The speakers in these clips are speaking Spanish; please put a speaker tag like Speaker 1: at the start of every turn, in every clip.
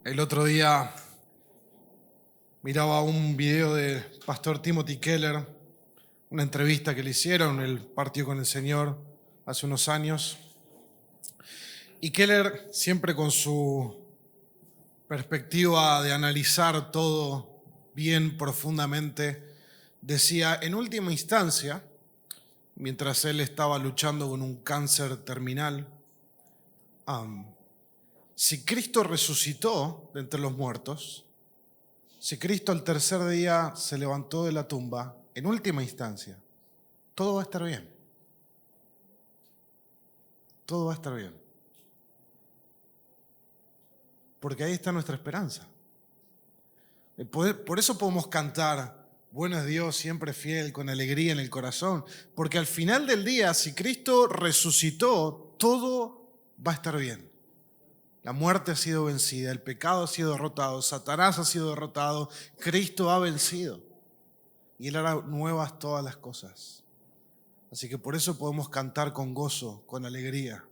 Speaker 1: El otro día miraba un video de Pastor Timothy Keller, una entrevista que le hicieron, él partió con el Señor hace unos años. Y Keller, siempre con su perspectiva de analizar todo bien profundamente, decía, en última instancia, mientras él estaba luchando con un cáncer terminal, si Cristo resucitó de entre los muertos, si Cristo al tercer día se levantó de la tumba, en última instancia, todo va a estar bien. Todo va a estar bien. Porque ahí está nuestra esperanza. Por eso podemos cantar, bueno es Dios, siempre fiel, con alegría en el corazón. Porque al final del día, si Cristo resucitó, todo va a estar bien. La muerte ha sido vencida, el pecado ha sido derrotado, Satanás ha sido derrotado, Cristo ha vencido. Y Él hará nuevas todas las cosas. Así que por eso podemos cantar con gozo, con alegría.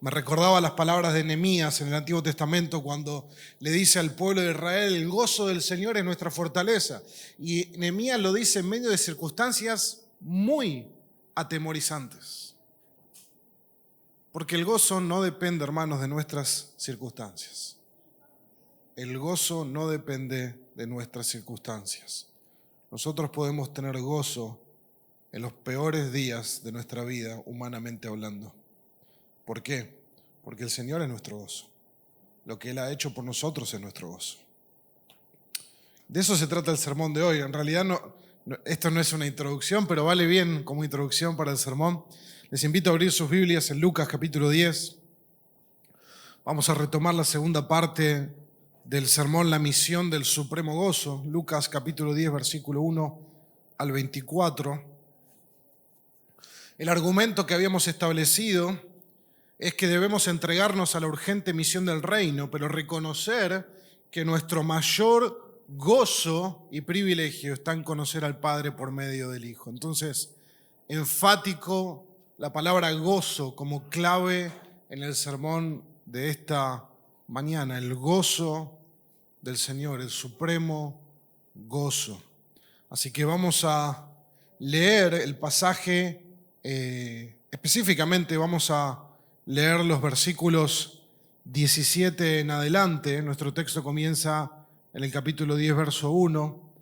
Speaker 1: Me recordaba las palabras de Nehemías en el Antiguo Testamento cuando le dice al pueblo de Israel, el gozo del Señor es nuestra fortaleza. Y Nehemías lo dice en medio de circunstancias muy atemorizantes. Porque el gozo no depende, hermanos, de nuestras circunstancias. El gozo no depende de nuestras circunstancias. Nosotros podemos tener gozo en los peores días de nuestra vida, humanamente hablando. ¿Por qué? Porque el Señor es nuestro gozo. Lo que Él ha hecho por nosotros es nuestro gozo. De eso se trata el sermón de hoy. En realidad esto no es una introducción, pero vale bien como introducción para el sermón. Les invito a abrir sus Biblias en Lucas capítulo 10. Vamos a retomar la segunda parte del sermón, la misión del supremo gozo. Lucas capítulo 10, versículo 1 al 24. El argumento que habíamos establecido es que debemos entregarnos a la urgente misión del reino, pero reconocer que nuestro mayor gozo y privilegio está en conocer al Padre por medio del Hijo. Entonces, enfático la palabra gozo como clave en el sermón de esta mañana, el gozo del Señor, el supremo gozo. Así que vamos a leer el pasaje, específicamente vamos a leer los versículos 17 en adelante. Nuestro texto comienza en el capítulo 10, verso 1.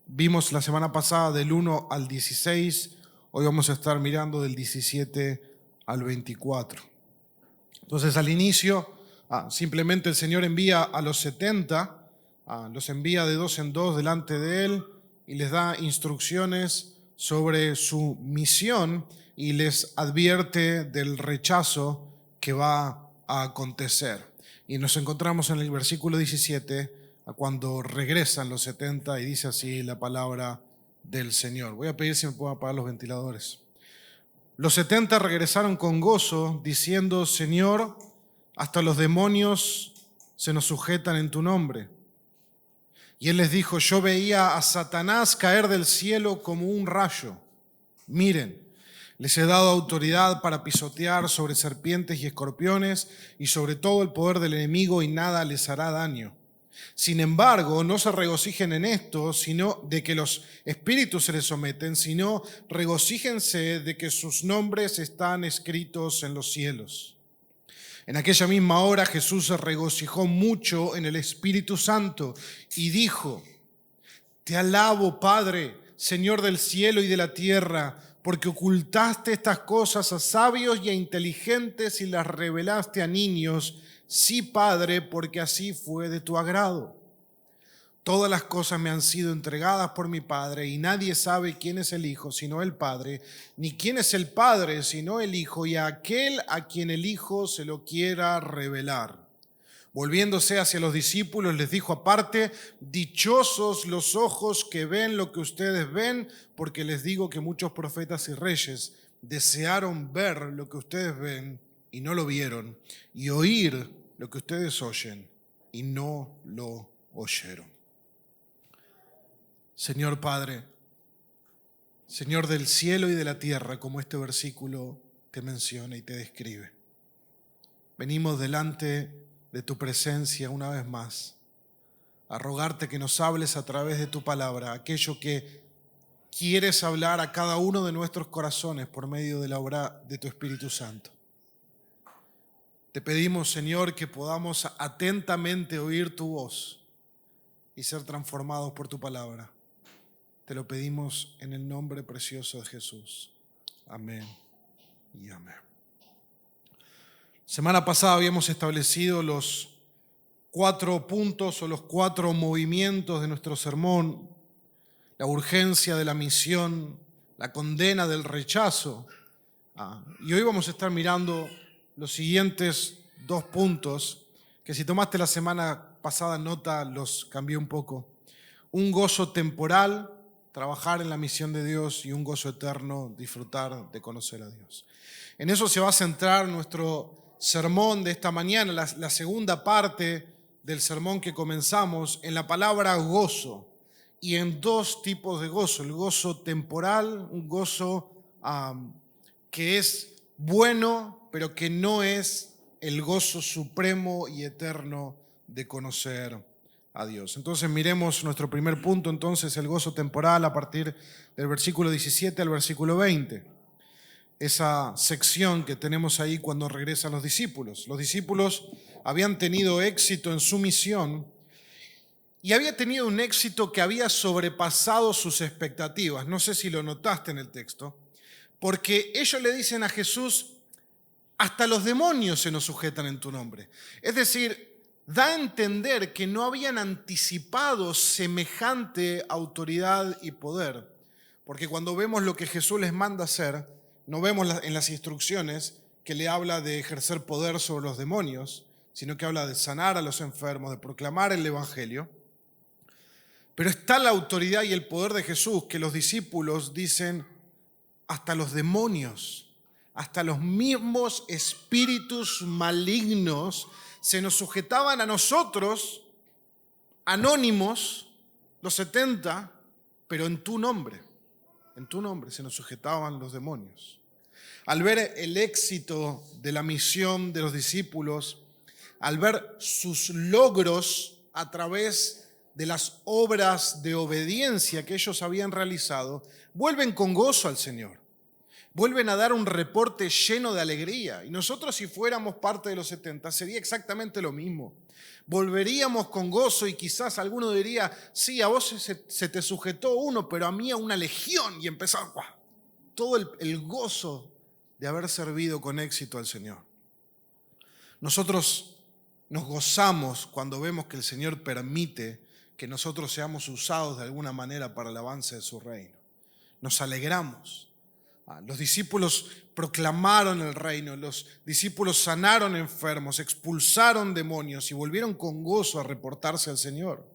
Speaker 1: Vimos la semana pasada del 1 al 16. Hoy vamos a estar mirando del 17 al 24. Entonces, al inicio, simplemente el Señor envía a los 70, los envía de dos en dos delante de Él y les da instrucciones sobre su misión y les advierte del rechazo que va a acontecer. Y nos encontramos en el versículo 17, cuando regresan los 70 y dice así la palabra del Señor. Voy a pedir si me pueden apagar los ventiladores. Los 70 regresaron con gozo, diciendo, Señor, hasta los demonios se nos sujetan en tu nombre. Y Él les dijo, yo veía a Satanás caer del cielo como un rayo. Miren, les he dado autoridad para pisotear sobre serpientes y escorpiones y sobre todo el poder del enemigo y nada les hará daño. Sin embargo, no se regocijen en esto, sino de que los espíritus se les someten, sino regocíjense de que sus nombres están escritos en los cielos. En aquella misma hora Jesús se regocijó mucho en el Espíritu Santo y dijo, te alabo, Padre, Señor del cielo y de la tierra, porque ocultaste estas cosas a sabios y a inteligentes y las revelaste a niños. Sí, Padre, porque así fue de tu agrado. Todas las cosas me han sido entregadas por mi Padre y nadie sabe quién es el Hijo sino el Padre, ni quién es el Padre sino el Hijo y a aquel a quien el Hijo se lo quiera revelar. Volviéndose hacia los discípulos les dijo aparte, dichosos los ojos que ven lo que ustedes ven, porque les digo que muchos profetas y reyes desearon ver lo que ustedes ven y no lo vieron, y oír lo que ustedes oyen y no lo oyeron. Señor Padre, Señor del cielo y de la tierra, como este versículo te menciona y te describe, venimos delante de tu presencia una vez más, a rogarte que nos hables a través de tu palabra, aquello que quieres hablar a cada uno de nuestros corazones por medio de la obra de tu Espíritu Santo. Te pedimos, Señor, que podamos atentamente oír tu voz y ser transformados por tu palabra. Te lo pedimos en el nombre precioso de Jesús. Amén y amén. Semana pasada habíamos establecido los 4 puntos o los 4 movimientos de nuestro sermón: la urgencia de la misión, la condena del rechazo. Y hoy vamos a estar mirando los siguientes 2 puntos, que si tomaste la semana pasada nota, los cambié un poco. Un gozo temporal, trabajar en la misión de Dios, y un gozo eterno, disfrutar de conocer a Dios. En eso se va a centrar nuestro sermón de esta mañana, la segunda parte del sermón que comenzamos, en la palabra gozo, y en 2 tipos de gozo: el gozo temporal, un gozo que es bueno, pero que no es el gozo supremo y eterno de conocer a Dios. Entonces miremos nuestro primer punto, entonces el gozo temporal, a partir del versículo 17 al versículo 20. Esa sección que tenemos ahí cuando regresan los discípulos. Los discípulos habían tenido éxito en su misión y había tenido un éxito que había sobrepasado sus expectativas. No sé si lo notaste en el texto, porque ellos le dicen a Jesús: hasta los demonios se nos sujetan en tu nombre. Es decir, da a entender que no habían anticipado semejante autoridad y poder. Porque cuando vemos lo que Jesús les manda hacer, no vemos en las instrucciones que le habla de ejercer poder sobre los demonios, sino que habla de sanar a los enfermos, de proclamar el Evangelio. Pero está la autoridad y el poder de Jesús, que los discípulos dicen: hasta los demonios, hasta los mismos espíritus malignos se nos sujetaban a nosotros, anónimos, los 70, pero en tu nombre se nos sujetaban los demonios. Al ver el éxito de la misión de los discípulos, al ver sus logros a través de las obras de obediencia que ellos habían realizado, vuelven con gozo al Señor. Vuelven a dar un reporte lleno de alegría. Y nosotros, si fuéramos parte de los 70, sería exactamente lo mismo. Volveríamos con gozo, y quizás alguno diría: sí, a vos se te sujetó uno, pero a mí a una legión. Y empezar todo el gozo de haber servido con éxito al Señor. Nosotros nos gozamos cuando vemos que el Señor permite que nosotros seamos usados de alguna manera para el avance de su reino. Nos alegramos. Los discípulos proclamaron el reino, los discípulos sanaron enfermos, expulsaron demonios y volvieron con gozo a reportarse al Señor.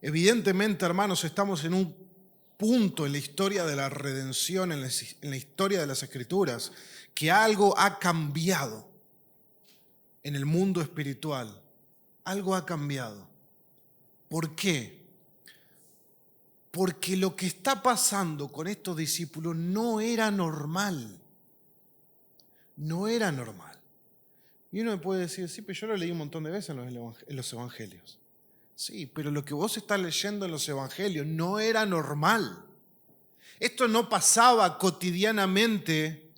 Speaker 1: Evidentemente, hermanos, estamos en un punto en la historia de la redención, en la historia de las Escrituras, que algo ha cambiado en el mundo espiritual. Algo ha cambiado. ¿Por qué? Porque lo que está pasando con estos discípulos no era normal. No era normal. Y uno me puede decir: sí, pero yo lo leí un montón de veces en los evangelios. Sí, pero lo que vos estás leyendo en los evangelios no era normal. Esto no pasaba cotidianamente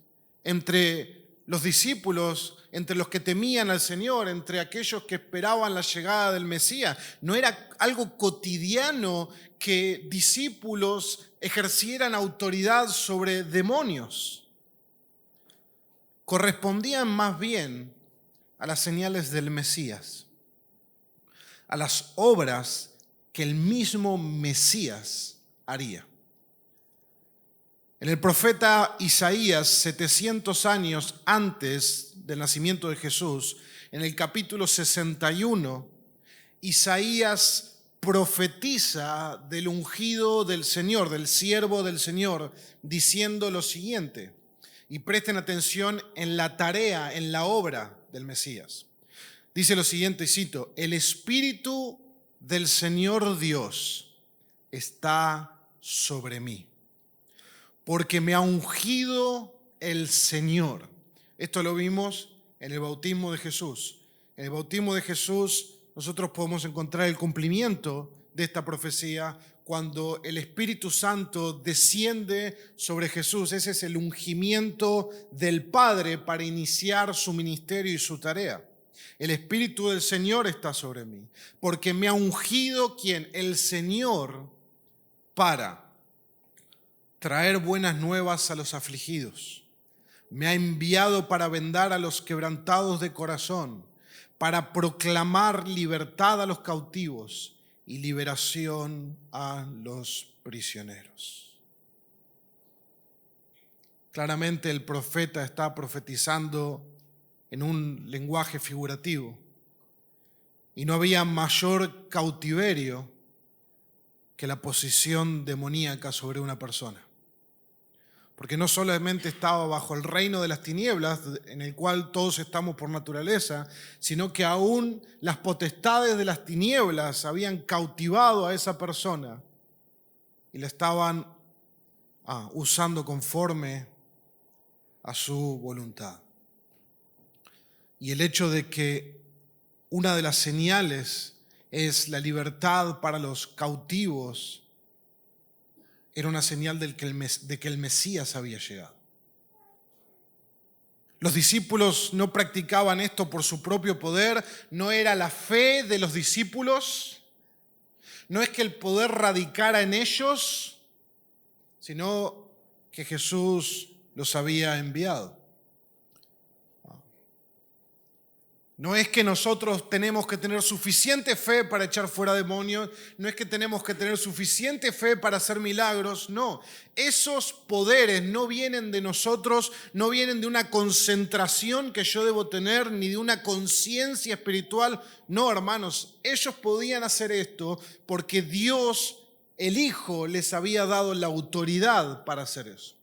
Speaker 1: entre los discípulos, entre los que temían al Señor, entre aquellos que esperaban la llegada del Mesías. No era algo cotidiano que discípulos ejercieran autoridad sobre demonios. Correspondían más bien a las señales del Mesías, a las obras que el mismo Mesías haría. En el profeta Isaías, 700 años antes del nacimiento de Jesús, en el capítulo 61, Isaías profetiza del ungido del Señor, del siervo del Señor, diciendo lo siguiente, y presten atención en la tarea, en la obra del Mesías. Dice lo siguiente, cito: el Espíritu del Señor Dios está sobre mí, porque me ha ungido el Señor. Esto lo vimos en el bautismo de Jesús. En el bautismo de Jesús nosotros podemos encontrar el cumplimiento de esta profecía cuando el Espíritu Santo desciende sobre Jesús. Ese es el ungimiento del Padre para iniciar su ministerio y su tarea. El Espíritu del Señor está sobre mí, porque me ha ungido, ¿quién? El Señor, para traer buenas nuevas a los afligidos. Me ha enviado para vendar a los quebrantados de corazón, para proclamar libertad a los cautivos y liberación a los prisioneros. Claramente el profeta está profetizando en un lenguaje figurativo y no había mayor cautiverio que la posición demoníaca sobre una persona. Porque no solamente estaba bajo el reino de las tinieblas, en el cual todos estamos por naturaleza, sino que aún las potestades de las tinieblas habían cautivado a esa persona y la estaban usando conforme a su voluntad. Y el hecho de que una de las señales es la libertad para los cautivos era una señal de que el Mesías había llegado. Los discípulos no practicaban esto por su propio poder, no era la fe de los discípulos, no es que el poder radicara en ellos, sino que Jesús los había enviado. No es que nosotros tenemos que tener suficiente fe para echar fuera demonios, no es que tenemos que tener suficiente fe para hacer milagros, no. Esos poderes no vienen de nosotros, no vienen de una concentración que yo debo tener, ni de una conciencia espiritual. No, hermanos, ellos podían hacer esto porque Dios, el Hijo, les había dado la autoridad para hacer eso.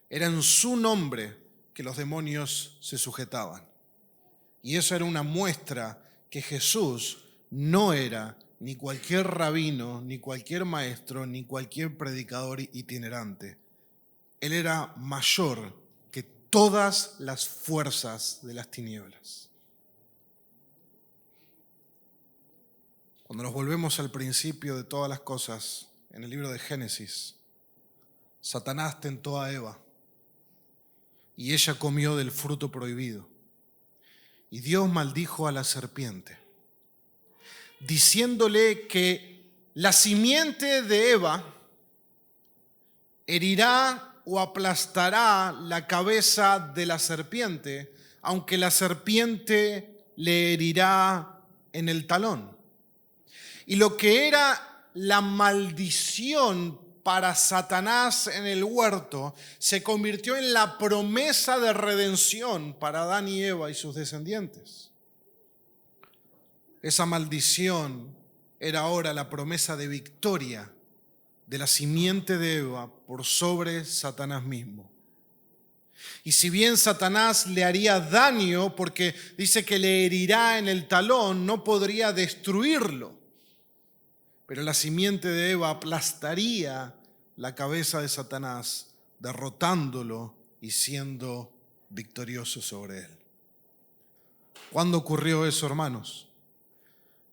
Speaker 1: Era en su nombre que los demonios se sujetaban. Y eso era una muestra que Jesús no era ni cualquier rabino, ni cualquier maestro, ni cualquier predicador itinerante. Él era mayor que todas las fuerzas de las tinieblas. Cuando nos volvemos al principio de todas las cosas, en el libro de Génesis, Satanás tentó a Eva y ella comió del fruto prohibido. Y Dios maldijo a la serpiente, diciéndole que la simiente de Eva herirá o aplastará la cabeza de la serpiente, aunque la serpiente le herirá en el talón. Y lo que era la maldición para Satanás en el huerto se convirtió en la promesa de redención para Adán y Eva y sus descendientes. Esa maldición era ahora la promesa de victoria de la simiente de Eva por sobre Satanás mismo. Y si bien Satanás le haría daño, porque dice que le herirá en el talón, no podría destruirlo. Pero la simiente de Eva aplastaría la cabeza de Satanás, derrotándolo y siendo victorioso sobre él. ¿Cuándo ocurrió eso, hermanos?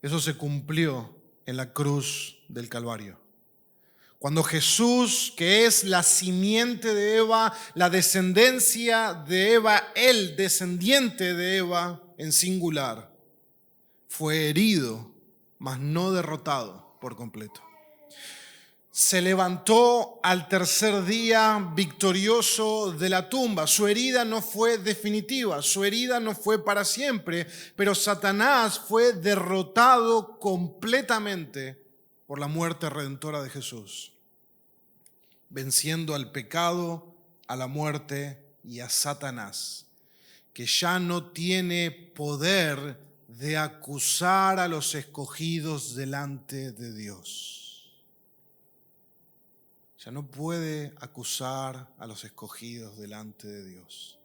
Speaker 1: Eso se cumplió en la cruz del Calvario. Cuando Jesús, que es la simiente de Eva, la descendencia de Eva, el descendiente de Eva en singular, fue herido, mas no derrotado por completo. Se levantó al tercer día victorioso de la tumba. Su herida no fue definitiva, su herida no fue para siempre, pero Satanás fue derrotado completamente por la muerte redentora de Jesús, venciendo al pecado, a la muerte y a Satanás, que ya no tiene poder de acusar a los escogidos delante de Dios. Ya no puede acusar a los escogidos delante de Dios,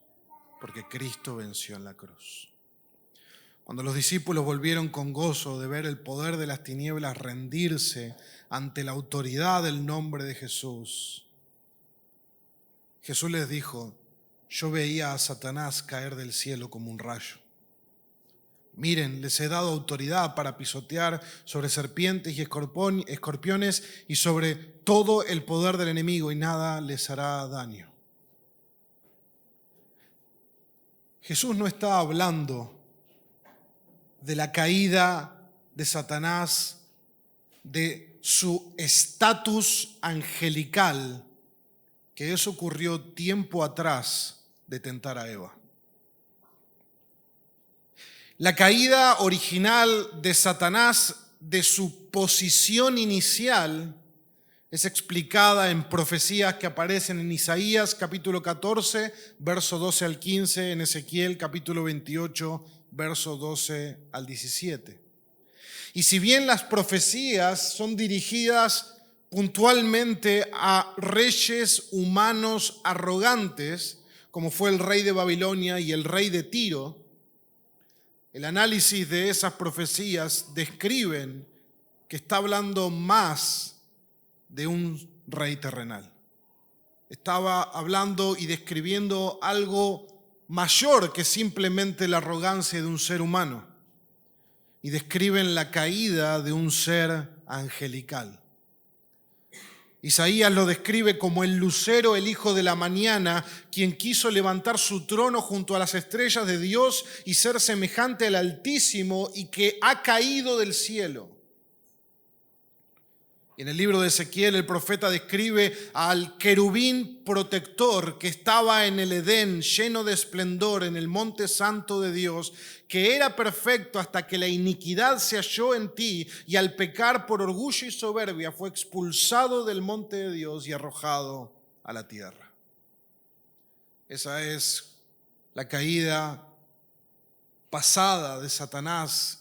Speaker 1: porque Cristo venció en la cruz. Cuando los discípulos volvieron con gozo de ver el poder de las tinieblas rendirse ante la autoridad del nombre de Jesús, Jesús les dijo: yo veía a Satanás caer del cielo como un rayo. Miren, les he dado autoridad para pisotear sobre serpientes y escorpiones y sobre todo el poder del enemigo, y nada les hará daño. Jesús no está hablando de la caída de Satanás, de su estatus angelical, que eso ocurrió tiempo atrás de tentar a Eva. La caída original de Satanás, de su posición inicial, es explicada en profecías que aparecen en Isaías capítulo 14, verso 12 al 15, en Ezequiel capítulo 28, verso 12 al 17. Y si bien las profecías son dirigidas puntualmente a reyes humanos arrogantes, como fue el rey de Babilonia y el rey de Tiro, el análisis de esas profecías describen que está hablando más de un rey terrenal. Estaba hablando y describiendo algo mayor que simplemente la arrogancia de un ser humano. Y describen la caída de un ser angelical. Isaías lo describe como el lucero, el hijo de la mañana, quien quiso levantar su trono junto a las estrellas de Dios y ser semejante al Altísimo, y que ha caído del cielo. Y en el libro de Ezequiel el profeta describe al querubín protector que estaba en el Edén, lleno de esplendor, en el monte santo de Dios, que era perfecto hasta que la iniquidad se halló en ti, y al pecar por orgullo y soberbia fue expulsado del monte de Dios y arrojado a la tierra. Esa es la caída pasada de Satanás,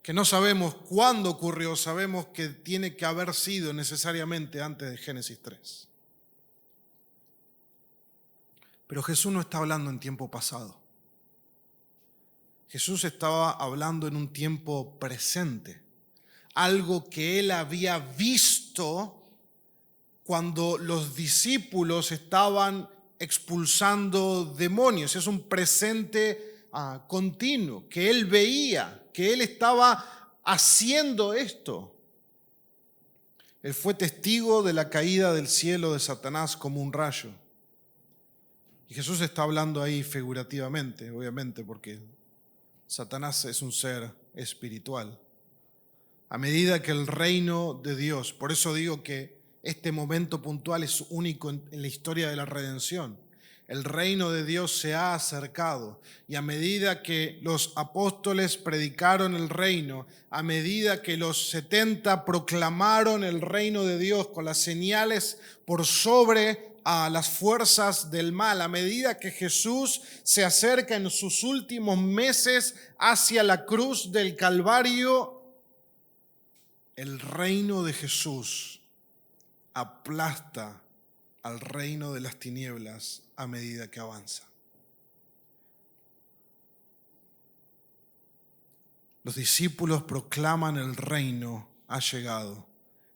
Speaker 1: que no sabemos cuándo ocurrió, sabemos que tiene que haber sido necesariamente antes de Génesis 3. Pero Jesús no está hablando en tiempo pasado. Jesús estaba hablando en un tiempo presente, algo que él había visto cuando los discípulos estaban expulsando demonios. Es un presente continuo, que él veía, que él estaba haciendo esto. Él fue testigo de la caída del cielo de Satanás como un rayo. Y Jesús está hablando ahí figurativamente, obviamente, porque Satanás es un ser espiritual. A medida que el reino de Dios, por eso digo que este momento puntual es único en la historia de la redención. El reino de Dios se ha acercado, y a medida que los apóstoles predicaron el reino, a medida que los 70 proclamaron el reino de Dios con las señales por sobre a las fuerzas del mal, a medida que Jesús se acerca en sus últimos meses hacia la cruz del Calvario, el reino de Jesús aplasta al reino de las tinieblas a medida que avanza. Los discípulos proclaman: el reino ha llegado.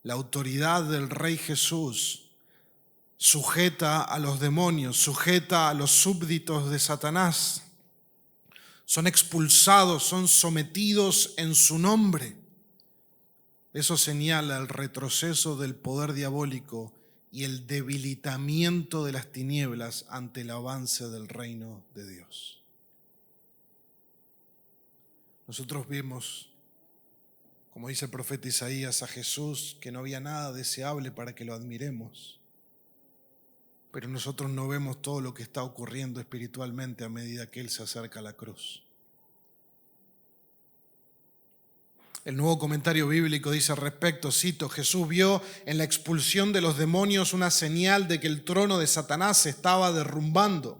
Speaker 1: La autoridad del Rey Jesús sujeta a los demonios, sujeta a los súbditos de Satanás. Son expulsados, son sometidos en su nombre. Eso señala el retroceso del poder diabólico y el debilitamiento de las tinieblas ante el avance del reino de Dios. Nosotros vemos, como dice el profeta Isaías, a Jesús, que no había nada deseable para que lo admiremos. Pero nosotros no vemos todo lo que está ocurriendo espiritualmente a medida que Él se acerca a la cruz. El Nuevo Comentario Bíblico dice al respecto, cito: Jesús vio en la expulsión de los demonios una señal de que el trono de Satanás se estaba derrumbando.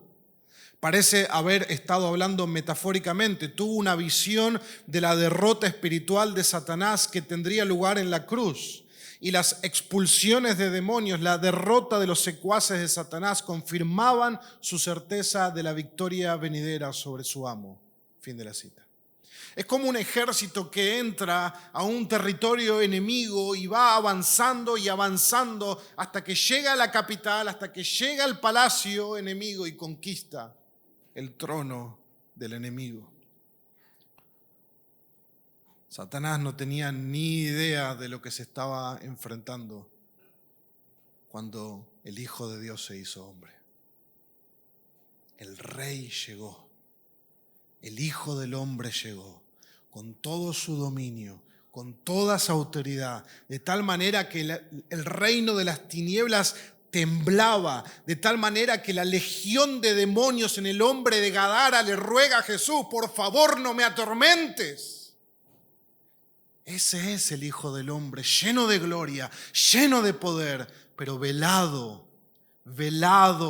Speaker 1: Parece haber estado hablando metafóricamente. Tuvo una visión de la derrota espiritual de Satanás que tendría lugar en la cruz. Y las expulsiones de demonios, la derrota de los secuaces de Satanás, confirmaban su certeza de la victoria venidera sobre su amo. Fin de la cita. Es como un ejército que entra a un territorio enemigo y va avanzando y avanzando hasta que llega a la capital, hasta que llega al palacio enemigo y conquista el trono del enemigo. Satanás no tenía ni idea de lo que se estaba enfrentando cuando el Hijo de Dios se hizo hombre. El Rey llegó, el Hijo del Hombre llegó, con todo su dominio, con toda su autoridad, de tal manera que el reino de las tinieblas temblaba, de tal manera que la legión de demonios en el hombre de Gadara le ruega a Jesús: por favor, no me atormentes. Ese es el Hijo del Hombre, lleno de gloria, lleno de poder, pero velado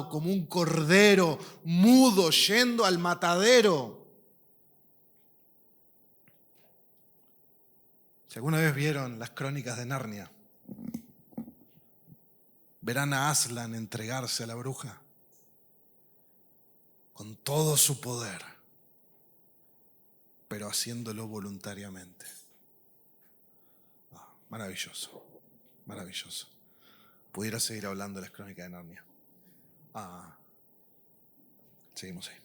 Speaker 1: como un cordero mudo yendo al matadero. Si alguna vez vieron las Crónicas de Narnia, verán a Aslan entregarse a la bruja con todo su poder, pero haciéndolo voluntariamente. Maravilloso, maravilloso. Pudiera seguir hablando de las Crónicas de Narnia. Seguimos ahí.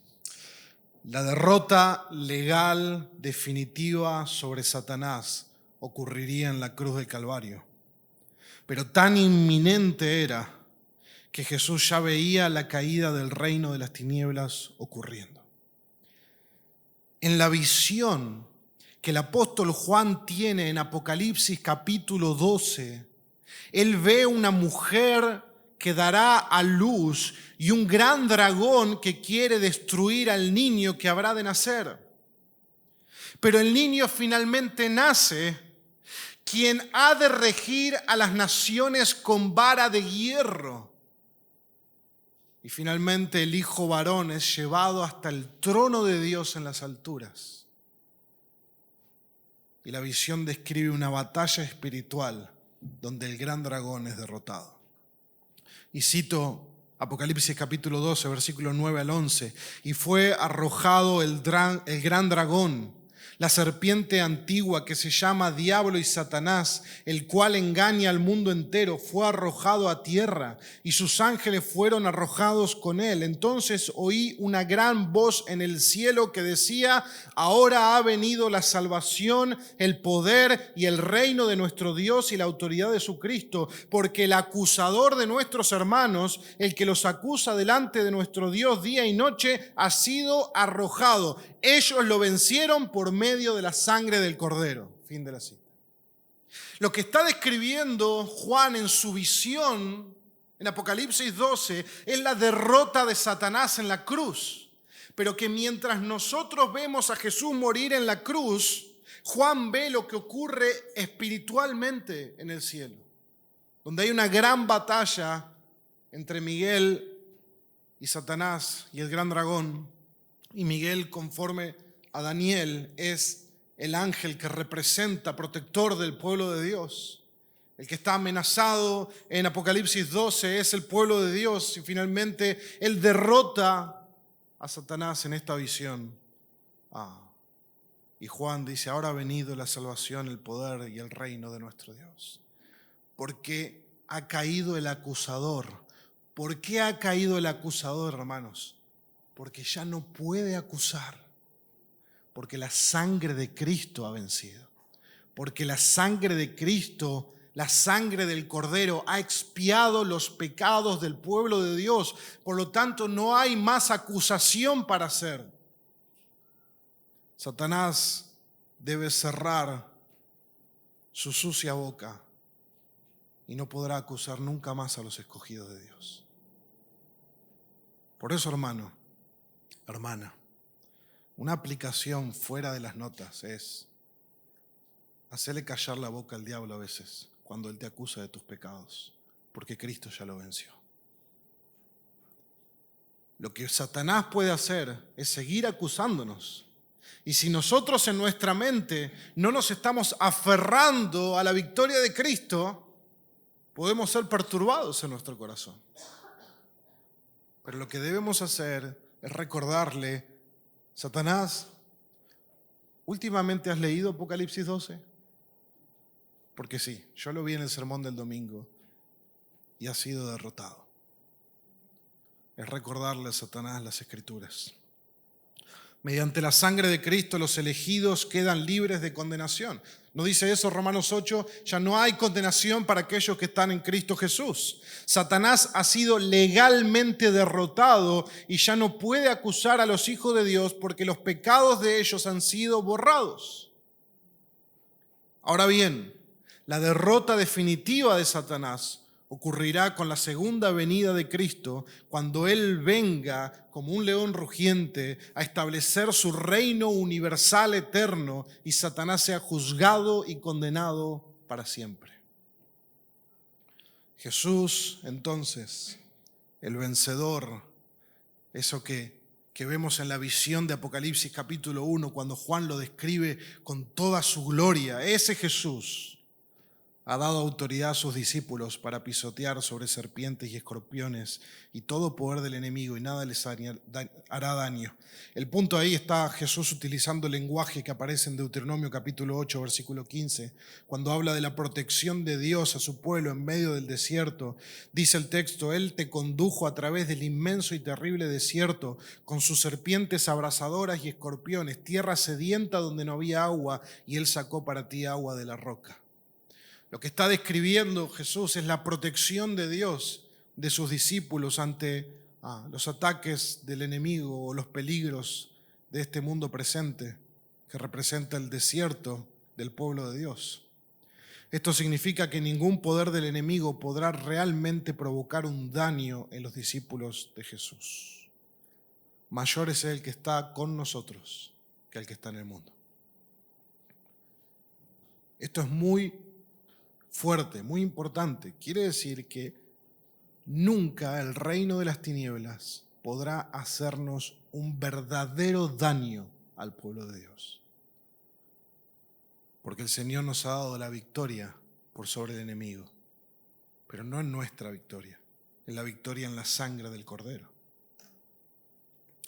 Speaker 1: La derrota legal definitiva sobre Satanás ocurriría en la cruz del Calvario. Pero tan inminente era que Jesús ya veía la caída del reino de las tinieblas ocurriendo. En la visión que el apóstol Juan tiene en Apocalipsis capítulo 12, él ve una mujer que dará a luz y un gran dragón que quiere destruir al niño que habrá de nacer. Pero el niño finalmente nace, quien ha de regir a las naciones con vara de hierro. Y finalmente el hijo varón es llevado hasta el trono de Dios en las alturas. Y la visión describe una batalla espiritual donde el gran dragón es derrotado. Y cito Apocalipsis capítulo 12, versículo 9 al 11. Y fue arrojado el gran dragón, la serpiente antigua que se llama Diablo y Satanás, el cual engaña al mundo entero, fue arrojado a tierra y sus ángeles fueron arrojados con él. Entonces oí una gran voz en el cielo que decía: ahora ha venido la salvación, el poder y el reino de nuestro Dios y la autoridad de su Cristo, porque el acusador de nuestros hermanos, el que los acusa delante de nuestro Dios día y noche, ha sido arrojado. Ellos lo vencieron por medio de la sangre del Cordero. Fin de la cita. Lo que está describiendo Juan en su visión en Apocalipsis 12 es la derrota de Satanás en la cruz. Pero que mientras nosotros vemos a Jesús morir en la cruz, Juan ve lo que ocurre espiritualmente en el cielo, donde hay una gran batalla entre Miguel y Satanás y el gran dragón. Y Miguel, conforme a Daniel, es el ángel que representa, protector del pueblo de Dios. El que está amenazado en Apocalipsis 12 es el pueblo de Dios. Y finalmente él derrota a Satanás en esta visión. Y Juan dice: ahora ha venido la salvación, el poder y el reino de nuestro Dios. Porque ha caído el acusador. ¿Por qué ha caído el acusador, hermanos? Porque ya no puede acusar, porque la sangre de Cristo ha vencido, porque la sangre de Cristo, la sangre del Cordero, ha expiado los pecados del pueblo de Dios. Por lo tanto, no hay más acusación para hacer. Satanás debe cerrar su sucia boca y no podrá acusar nunca más a los escogidos de Dios. Por eso, hermana, una aplicación fuera de las notas es hacerle callar la boca al diablo a veces cuando él te acusa de tus pecados, porque Cristo ya lo venció. Lo que Satanás puede hacer es seguir acusándonos. Y si nosotros en nuestra mente no nos estamos aferrando a la victoria de Cristo, podemos ser perturbados en nuestro corazón. Pero lo que debemos hacer es recordarle: Satanás, ¿Últimamente has leído Apocalipsis 12? Porque sí, yo lo vi en el sermón del domingo y ha sido derrotado. Es recordarle a Satanás las Escrituras. Mediante la sangre de Cristo los elegidos quedan libres de condenación. ¿No dice eso Romanos 8? Ya no hay condenación para aquellos que están en Cristo Jesús. Satanás ha sido legalmente derrotado y ya no puede acusar a los hijos de Dios porque los pecados de ellos han sido borrados. Ahora bien, la derrota definitiva de Satanás ocurrirá con la segunda venida de Cristo, cuando Él venga como un león rugiente a establecer su reino universal eterno y Satanás sea juzgado y condenado para siempre. Jesús, entonces, el vencedor, eso que vemos en la visión de Apocalipsis capítulo 1, cuando Juan lo describe con toda su gloria, ese Jesús ha dado autoridad a sus discípulos para pisotear sobre serpientes y escorpiones y todo poder del enemigo y nada les hará daño. El punto ahí está Jesús utilizando el lenguaje que aparece en Deuteronomio capítulo 8, versículo 15, cuando habla de la protección de Dios a su pueblo en medio del desierto. Dice el texto, Él te condujo a través del inmenso y terrible desierto con sus serpientes abrasadoras y escorpiones, tierra sedienta donde no había agua, y Él sacó para ti agua de la roca. Lo que está describiendo Jesús es la protección de Dios de sus discípulos ante los ataques del enemigo o los peligros de este mundo presente que representa el desierto del pueblo de Dios. Esto significa que ningún poder del enemigo podrá realmente provocar un daño en los discípulos de Jesús. Mayor es el que está con nosotros que el que está en el mundo. Esto es muy fuerte, muy importante. Quiere decir que nunca el reino de las tinieblas podrá hacernos un verdadero daño al pueblo de Dios. Porque el Señor nos ha dado la victoria por sobre el enemigo. Pero no es nuestra victoria, es la victoria en la sangre del Cordero.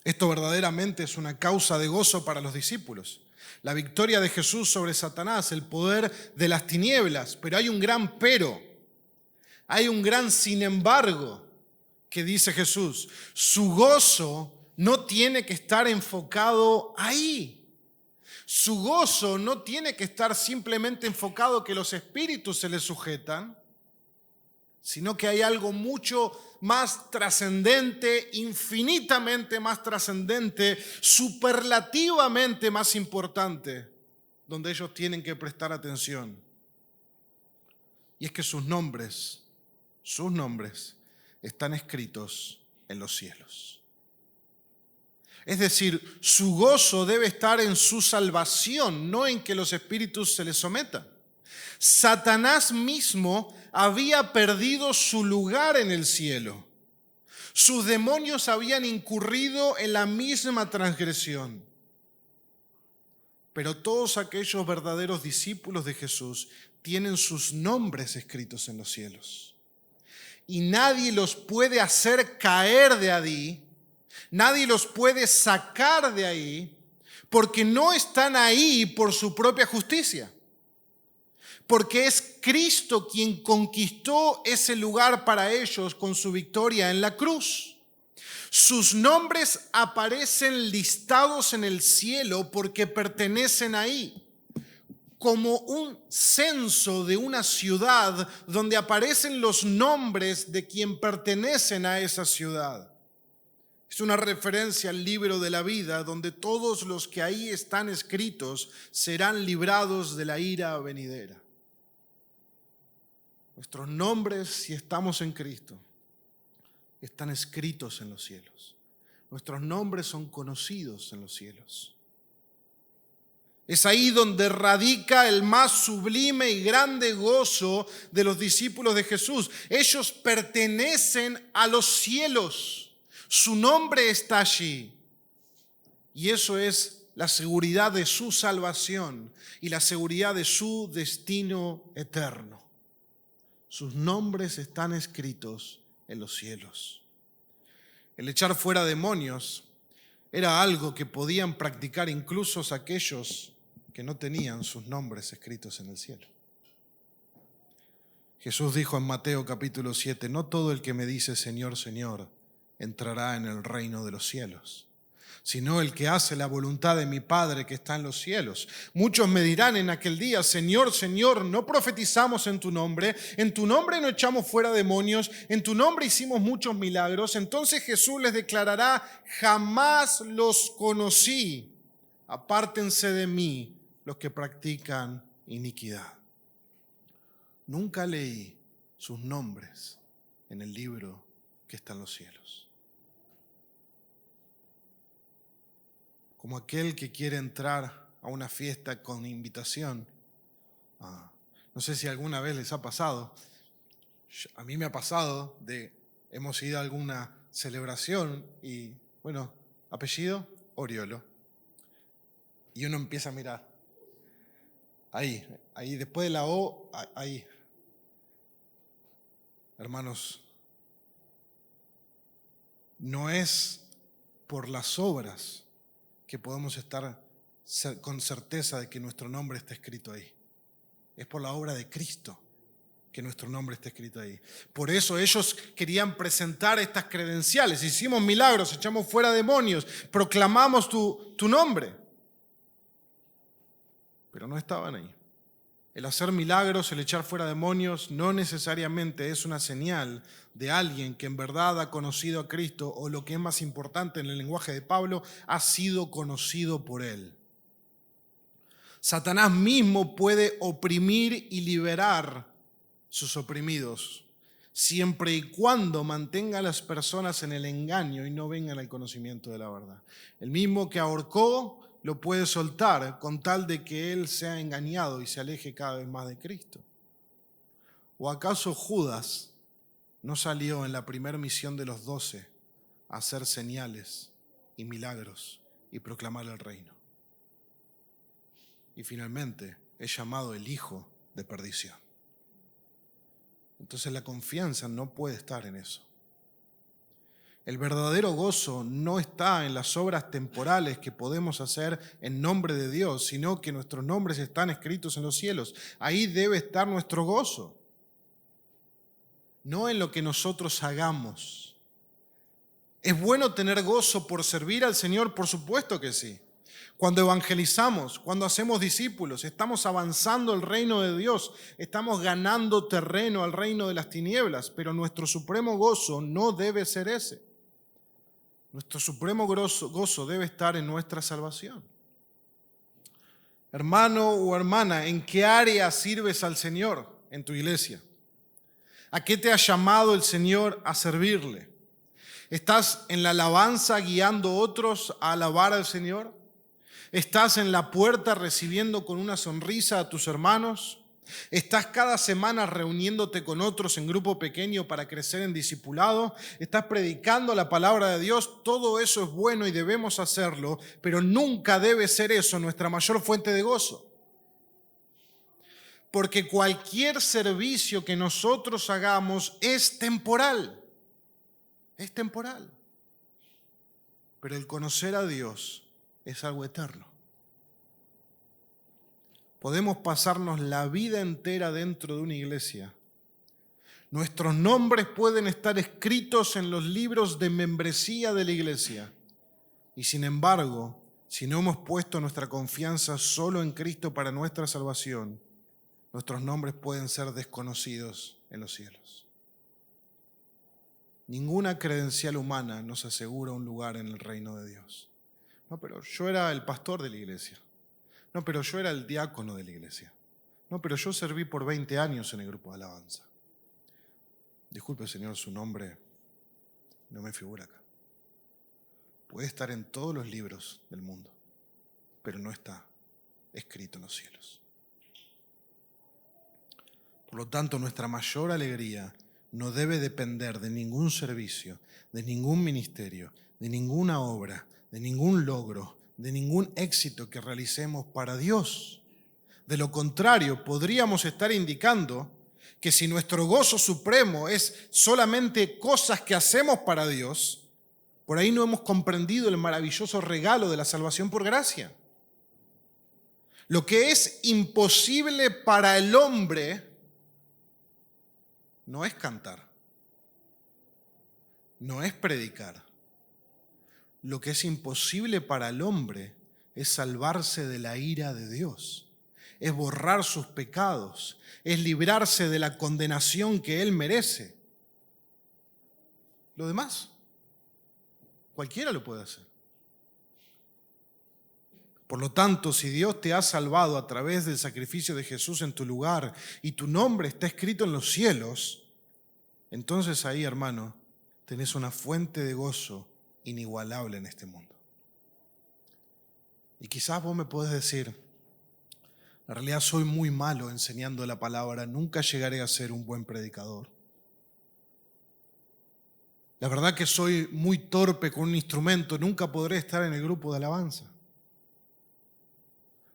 Speaker 1: Esto verdaderamente es una causa de gozo para los discípulos. La victoria de Jesús sobre Satanás, el poder de las tinieblas. Pero hay un gran pero, hay un gran sin embargo, que dice Jesús. Su gozo no tiene que estar enfocado ahí. Su gozo no tiene que estar simplemente enfocado que los espíritus se le sujetan, sino que hay algo mucho más trascendente, infinitamente más trascendente, superlativamente más importante, donde ellos tienen que prestar atención. Y es que sus nombres están escritos en los cielos. Es decir, su gozo debe estar en su salvación, no en que los espíritus se les sometan. Satanás mismo había perdido su lugar en el cielo. Sus demonios habían incurrido en la misma transgresión. Pero todos aquellos verdaderos discípulos de Jesús tienen sus nombres escritos en los cielos. Y nadie los puede hacer caer de ahí, nadie los puede sacar de ahí, porque no están ahí por su propia justicia. Porque es Cristo quien conquistó ese lugar para ellos con su victoria en la cruz. Sus nombres aparecen listados en el cielo porque pertenecen ahí, como un censo de una ciudad donde aparecen los nombres de quien pertenecen a esa ciudad. Es una referencia al libro de la vida, donde todos los que ahí están escritos serán librados de la ira venidera. Nuestros nombres, si estamos en Cristo, están escritos en los cielos. Nuestros nombres son conocidos en los cielos. Es ahí donde radica el más sublime y grande gozo de los discípulos de Jesús. Ellos pertenecen a los cielos. Su nombre está allí. Y eso es la seguridad de su salvación y la seguridad de su destino eterno. Sus nombres están escritos en los cielos. El echar fuera demonios era algo que podían practicar incluso aquellos que no tenían sus nombres escritos en el cielo. Jesús dijo en Mateo capítulo 7, no todo el que me dice Señor, Señor, entrará en el reino de los cielos, sino el que hace la voluntad de mi Padre que está en los cielos. Muchos me dirán en aquel día, Señor, Señor, no profetizamos en tu nombre no echamos fuera demonios, en tu nombre hicimos muchos milagros. Entonces Jesús les declarará, jamás los conocí, apártense de mí los que practican iniquidad. Nunca leí sus nombres en el libro que está en los cielos. Como aquel que quiere entrar a una fiesta con invitación. No sé si alguna vez les ha pasado. A mí me ha pasado hemos ido a alguna celebración y, bueno, apellido, Oriolo. Y uno empieza a mirar. Ahí, después de la O, ahí. Hermanos, no es por las obras que podemos estar con certeza de que nuestro nombre está escrito ahí. Es por la obra de Cristo que nuestro nombre está escrito ahí. Por eso ellos querían presentar estas credenciales. Hicimos milagros, echamos fuera demonios, proclamamos tu nombre. Pero no estaban ahí. El hacer milagros, el echar fuera demonios, no necesariamente es una señal de alguien que en verdad ha conocido a Cristo o, lo que es más importante en el lenguaje de Pablo, ha sido conocido por Él. Satanás mismo puede oprimir y liberar sus oprimidos, siempre y cuando mantenga a las personas en el engaño y no vengan al conocimiento de la verdad. El mismo que ahorcó lo puede soltar con tal de que él sea engañado y se aleje cada vez más de Cristo. ¿O acaso Judas no salió en la primera misión de los 12 a hacer señales y milagros y proclamar el reino? Y finalmente es llamado el hijo de perdición. Entonces la confianza no puede estar en eso. El verdadero gozo no está en las obras temporales que podemos hacer en nombre de Dios, sino que nuestros nombres están escritos en los cielos. Ahí debe estar nuestro gozo, no en lo que nosotros hagamos. ¿Es bueno tener gozo por servir al Señor? Por supuesto que sí. Cuando evangelizamos, cuando hacemos discípulos, estamos avanzando el reino de Dios, estamos ganando terreno al reino de las tinieblas, pero nuestro supremo gozo no debe ser ese. Nuestro supremo gozo debe estar en nuestra salvación. Hermano o hermana, ¿en qué área sirves al Señor en tu iglesia? ¿A qué te ha llamado el Señor a servirle? ¿Estás en la alabanza guiando a otros a alabar al Señor? ¿Estás en la puerta recibiendo con una sonrisa a tus hermanos? ¿Estás cada semana reuniéndote con otros en grupo pequeño para crecer en discipulado? ¿Estás predicando la palabra de Dios? Todo eso es bueno y debemos hacerlo, pero nunca debe ser eso nuestra mayor fuente de gozo. Porque cualquier servicio que nosotros hagamos es temporal. Es temporal. Pero el conocer a Dios es algo eterno. Podemos pasarnos la vida entera dentro de una iglesia. Nuestros nombres pueden estar escritos en los libros de membresía de la iglesia. Y sin embargo, si no hemos puesto nuestra confianza solo en Cristo para nuestra salvación, nuestros nombres pueden ser desconocidos en los cielos. Ninguna credencial humana nos asegura un lugar en el reino de Dios. No, pero yo era el pastor de la iglesia. No, pero yo era el diácono de la iglesia. No, pero yo serví por 20 años en el grupo de alabanza. Disculpe, Señor, su nombre no me figura acá. Puede estar en todos los libros del mundo, pero no está escrito en los cielos. Por lo tanto, nuestra mayor alegría no debe depender de ningún servicio, de ningún ministerio, de ninguna obra, de ningún logro, de ningún éxito que realicemos para Dios. De lo contrario, podríamos estar indicando que si nuestro gozo supremo es solamente cosas que hacemos para Dios, por ahí no hemos comprendido el maravilloso regalo de la salvación por gracia. Lo que es imposible para el hombre no es cantar, no es predicar. Lo que es imposible para el hombre es salvarse de la ira de Dios, es borrar sus pecados, es librarse de la condenación que él merece. Lo demás, cualquiera lo puede hacer. Por lo tanto, si Dios te ha salvado a través del sacrificio de Jesús en tu lugar y tu nombre está escrito en los cielos, entonces ahí, hermano, tenés una fuente de gozo inigualable en este mundo. Y quizás vos me podés decir, en realidad soy muy malo enseñando la palabra, nunca llegaré a ser un buen predicador. La verdad que soy muy torpe con un instrumento, nunca podré estar en el grupo de alabanza.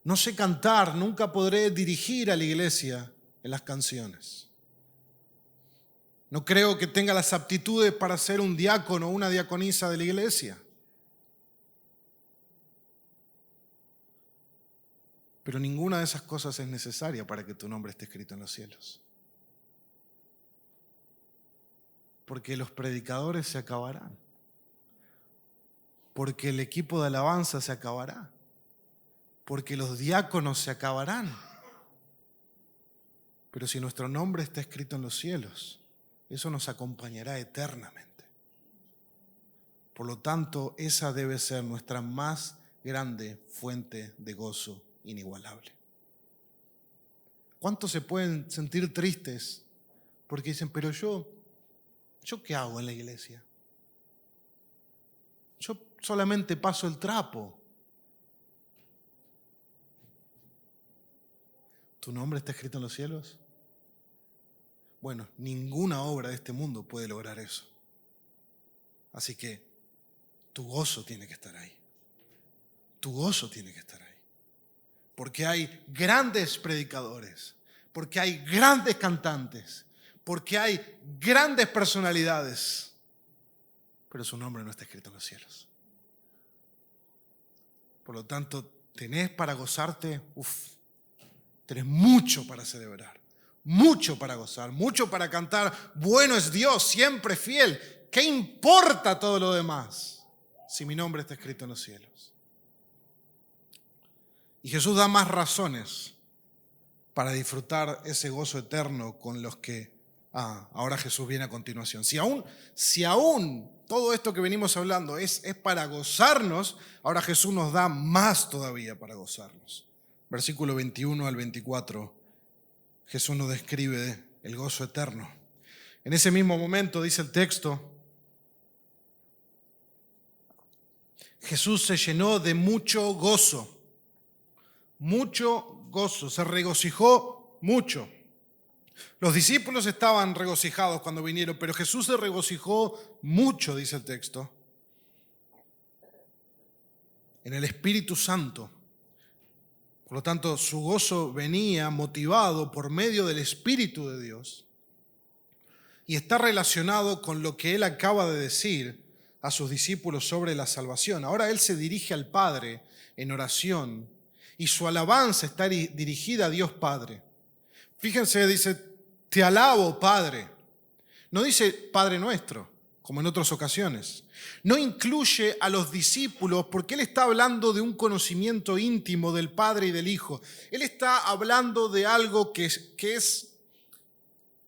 Speaker 1: No sé cantar, nunca podré dirigir a la iglesia en las canciones. No creo que tenga las aptitudes para ser un diácono o una diaconisa de la iglesia. Pero ninguna de esas cosas es necesaria para que tu nombre esté escrito en los cielos. Porque los predicadores se acabarán. Porque el equipo de alabanza se acabará. Porque los diáconos se acabarán. Pero si nuestro nombre está escrito en los cielos, eso nos acompañará eternamente. Por lo tanto, esa debe ser nuestra más grande fuente de gozo inigualable. ¿Cuántos se pueden sentir tristes porque dicen, pero yo qué hago en la iglesia? Yo solamente paso el trapo. ¿Tu nombre está escrito en los cielos? Bueno, ninguna obra de este mundo puede lograr eso. Así que tu gozo tiene que estar ahí. Tu gozo tiene que estar ahí. Porque hay grandes predicadores, porque hay grandes cantantes, porque hay grandes personalidades, pero su nombre no está escrito en los cielos. Por lo tanto, tenés para gozarte, tenés mucho para celebrar, mucho para gozar, mucho para cantar. Bueno es Dios, siempre fiel. ¿Qué importa todo lo demás si mi nombre está escrito en los cielos? Y Jesús da más razones para disfrutar ese gozo eterno con los que ahora Jesús viene a continuación. Si aún todo esto que venimos hablando es para gozarnos, ahora Jesús nos da más todavía para gozarnos. Versículo 21 al 24, Jesús nos describe el gozo eterno. En ese mismo momento, dice el texto, Jesús se llenó de mucho gozo, se regocijó mucho. Los discípulos estaban regocijados cuando vinieron, pero Jesús se regocijó mucho, dice el texto, en el Espíritu Santo. Por lo tanto, su gozo venía motivado por medio del Espíritu de Dios y está relacionado con lo que él acaba de decir a sus discípulos sobre la salvación. Ahora él se dirige al Padre en oración y su alabanza está dirigida a Dios Padre. Fíjense, dice, te alabo, Padre. No dice Padre nuestro, como en otras ocasiones. No incluye a los discípulos porque él está hablando de un conocimiento íntimo del Padre y del Hijo. Él está hablando de algo que es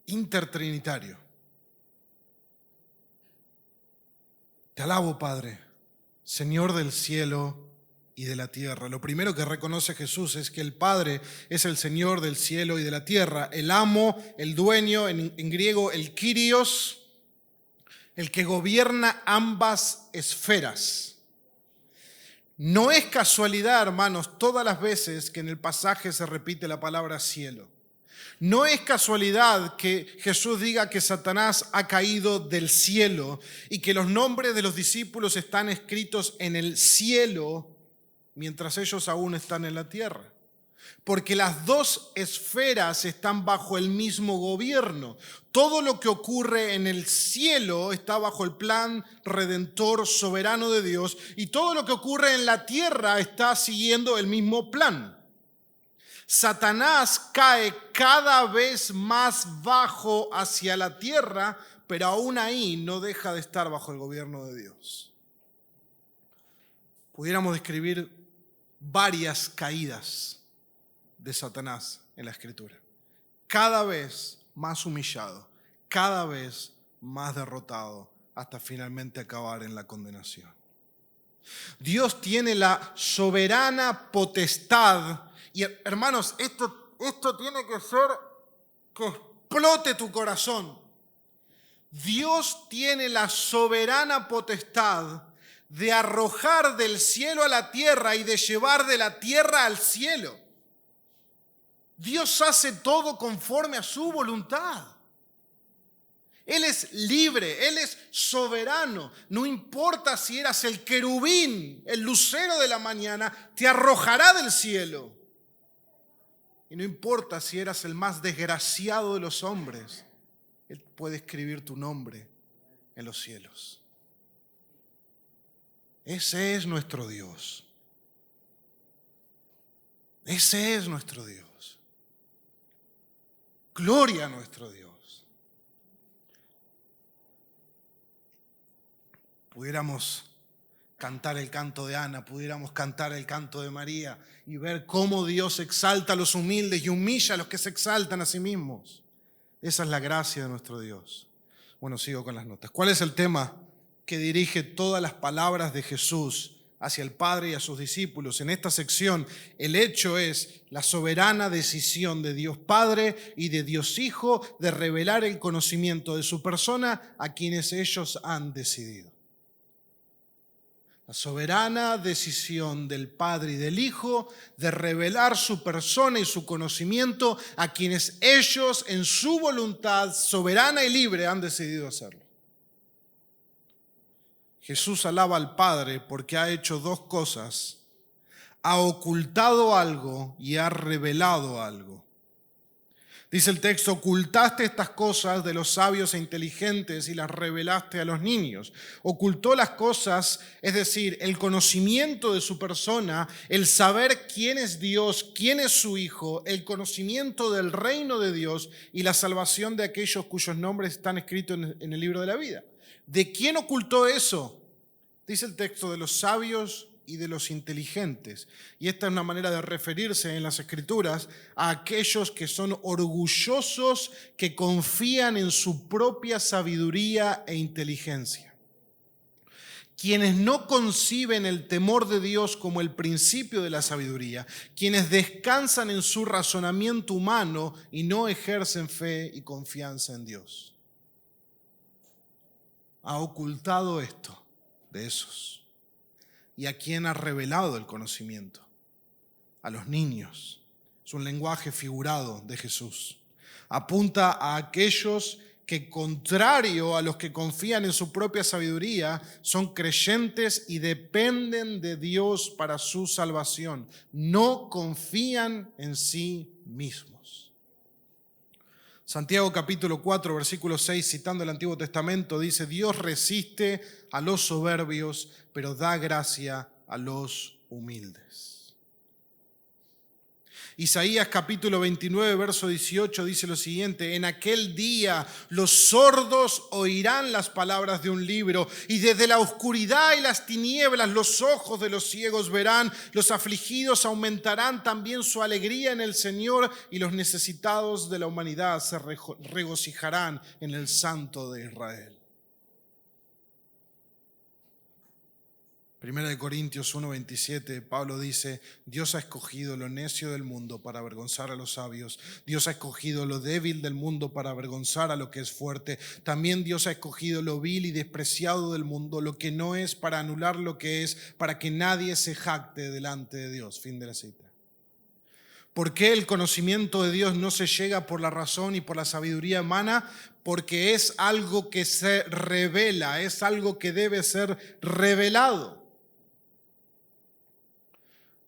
Speaker 1: intertrinitario. Te alabo, Padre, Señor del cielo y de la tierra. Lo primero que reconoce Jesús es que el Padre es el Señor del cielo y de la tierra, el amo, el dueño, en griego el Kyrios, el que gobierna ambas esferas. No es casualidad, hermanos, todas las veces que en el pasaje se repite la palabra cielo. No es casualidad que Jesús diga que Satanás ha caído del cielo y que los nombres de los discípulos están escritos en el cielo mientras ellos aún están en la tierra. Porque las dos esferas están bajo el mismo gobierno. Todo lo que ocurre en el cielo está bajo el plan redentor soberano de Dios y todo lo que ocurre en la tierra está siguiendo el mismo plan. Satanás cae cada vez más bajo hacia la tierra, pero aún ahí no deja de estar bajo el gobierno de Dios. Pudiéramos describir varias caídas de Satanás en la Escritura. Cada vez más humillado, cada vez más derrotado, hasta finalmente acabar en la condenación. Dios tiene la soberana potestad. Y hermanos, esto tiene que ser que explote tu corazón. Dios tiene la soberana potestad de arrojar del cielo a la tierra y de llevar de la tierra al cielo. Dios hace todo conforme a su voluntad. Él es libre, Él es soberano. No importa si eras el querubín, el lucero de la mañana, te arrojará del cielo. Y no importa si eras el más desgraciado de los hombres, Él puede escribir tu nombre en los cielos. Ese es nuestro Dios. Ese es nuestro Dios. Gloria a nuestro Dios. Pudiéramos cantar el canto de Ana, pudiéramos cantar el canto de María y ver cómo Dios exalta a los humildes y humilla a los que se exaltan a sí mismos. Esa es la gracia de nuestro Dios. Bueno, sigo con las notas. ¿Cuál es el tema que dirige todas las palabras de Jesús hacia el Padre y a sus discípulos? En esta sección, el hecho es la soberana decisión de Dios Padre y de Dios Hijo de revelar el conocimiento de su persona a quienes ellos han decidido. La soberana decisión del Padre y del Hijo de revelar su persona y su conocimiento a quienes ellos en su voluntad soberana y libre han decidido hacerlo. Jesús alaba al Padre porque ha hecho dos cosas: ha ocultado algo y ha revelado algo. Dice el texto: ocultaste estas cosas de los sabios e inteligentes y las revelaste a los niños. Ocultó las cosas, es decir, el conocimiento de su persona, el saber quién es Dios, quién es su Hijo, el conocimiento del reino de Dios y la salvación de aquellos cuyos nombres están escritos en el libro de la vida. ¿De quién ocultó eso? Dice el texto: de los sabios y de los inteligentes. Y esta es una manera de referirse en las Escrituras a aquellos que son orgullosos, que confían en su propia sabiduría e inteligencia. Quienes no conciben el temor de Dios como el principio de la sabiduría, quienes descansan en su razonamiento humano y no ejercen fe y confianza en Dios. Ha ocultado esto de esos. ¿Y a quién ha revelado el conocimiento? A los niños. Es un lenguaje figurado de Jesús. Apunta a aquellos que, contrario a los que confían en su propia sabiduría, son creyentes y dependen de Dios para su salvación. No confían en sí mismos. Santiago capítulo 4, versículo 6, citando el Antiguo Testamento, dice: Dios resiste a los soberbios, pero da gracia a los humildes. Isaías capítulo 29, verso 18 dice lo siguiente: en aquel día los sordos oirán las palabras de un libro, y desde la oscuridad y las tinieblas los ojos de los ciegos verán. Los afligidos aumentarán también su alegría en el Señor, y los necesitados de la humanidad se regocijarán en el Santo de Israel. 1 Corintios 1:27, Pablo dice: Dios ha escogido lo necio del mundo para avergonzar a los sabios. Dios ha escogido lo débil del mundo para avergonzar a lo que es fuerte. También Dios ha escogido lo vil y despreciado del mundo, lo que no es, para anular lo que es, para que nadie se jacte delante de Dios. Fin de la cita. ¿Por qué el conocimiento de Dios no se llega por la razón y por la sabiduría humana? Porque es algo que se revela, es algo que debe ser revelado.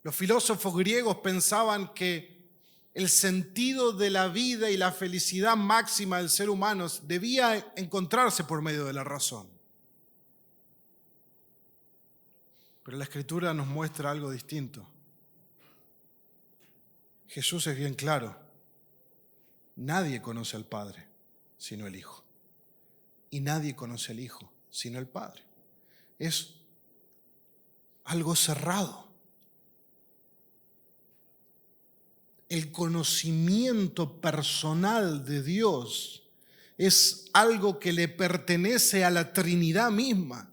Speaker 1: Los filósofos griegos pensaban que el sentido de la vida y la felicidad máxima del ser humano debía encontrarse por medio de la razón. Pero la Escritura nos muestra algo distinto. Jesús es bien claro. Nadie conoce al Padre sino el Hijo. Y nadie conoce al Hijo sino el Padre. Es algo cerrado. El conocimiento personal de Dios es algo que le pertenece a la Trinidad misma.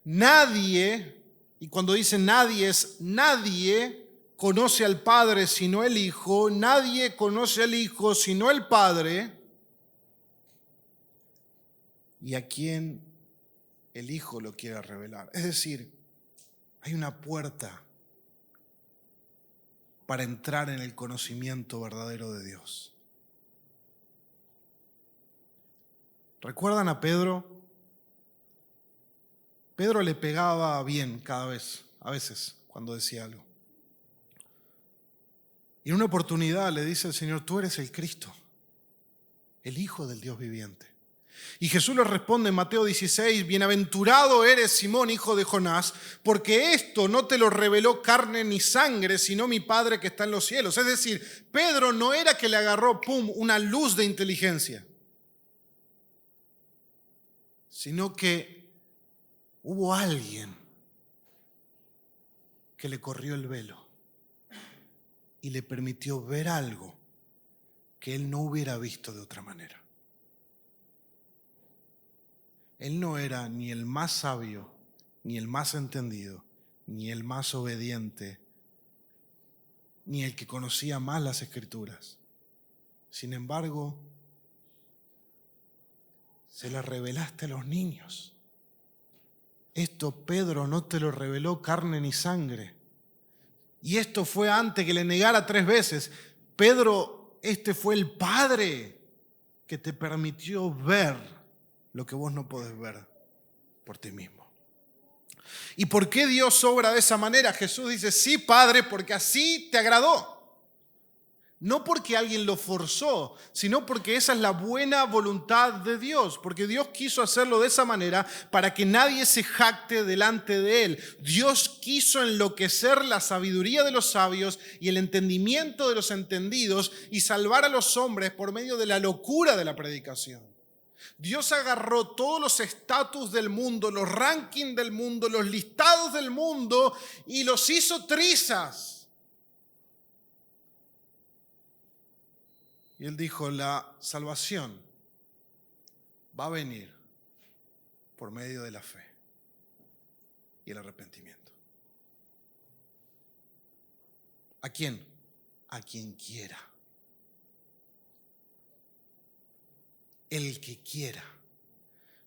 Speaker 1: Nadie, y cuando dice nadie es nadie conoce al Padre sino el Hijo, nadie conoce al Hijo sino el Padre, y a quien el Hijo lo quiera revelar. Es decir, hay una puerta para entrar en el conocimiento verdadero de Dios. ¿Recuerdan a Pedro? Pedro le pegaba bien a veces, cuando decía algo. Y en una oportunidad le dice el Señor, tú eres el Cristo, el Hijo del Dios viviente. Y Jesús le responde en Mateo 16, bienaventurado eres Simón, hijo de Jonás, porque esto no te lo reveló carne ni sangre, sino mi Padre que está en los cielos. Es decir, Pedro no era que le agarró, una luz de inteligencia, sino que hubo alguien que le corrió el velo y le permitió ver algo que él no hubiera visto de otra manera. Él no era ni el más sabio, ni el más entendido, ni el más obediente, ni el que conocía más las Escrituras. Sin embargo, se las revelaste a los niños. Esto, Pedro, no te lo reveló carne ni sangre. Y esto fue antes que le negara 3 veces. Pedro, este fue el Padre que te permitió ver lo que vos no podés ver por ti mismo. ¿Y por qué Dios obra de esa manera? Jesús dice, sí, Padre, porque así te agradó. No porque alguien lo forzó, sino porque esa es la buena voluntad de Dios, porque Dios quiso hacerlo de esa manera para que nadie se jacte delante de Él. Dios quiso enloquecer la sabiduría de los sabios y el entendimiento de los entendidos y salvar a los hombres por medio de la locura de la predicación. Dios agarró todos los estatus del mundo, los rankings del mundo, los listados del mundo y los hizo trizas. Y Él dijo, la salvación va a venir por medio de la fe y el arrepentimiento. ¿A quién? A quien quiera. El que quiera.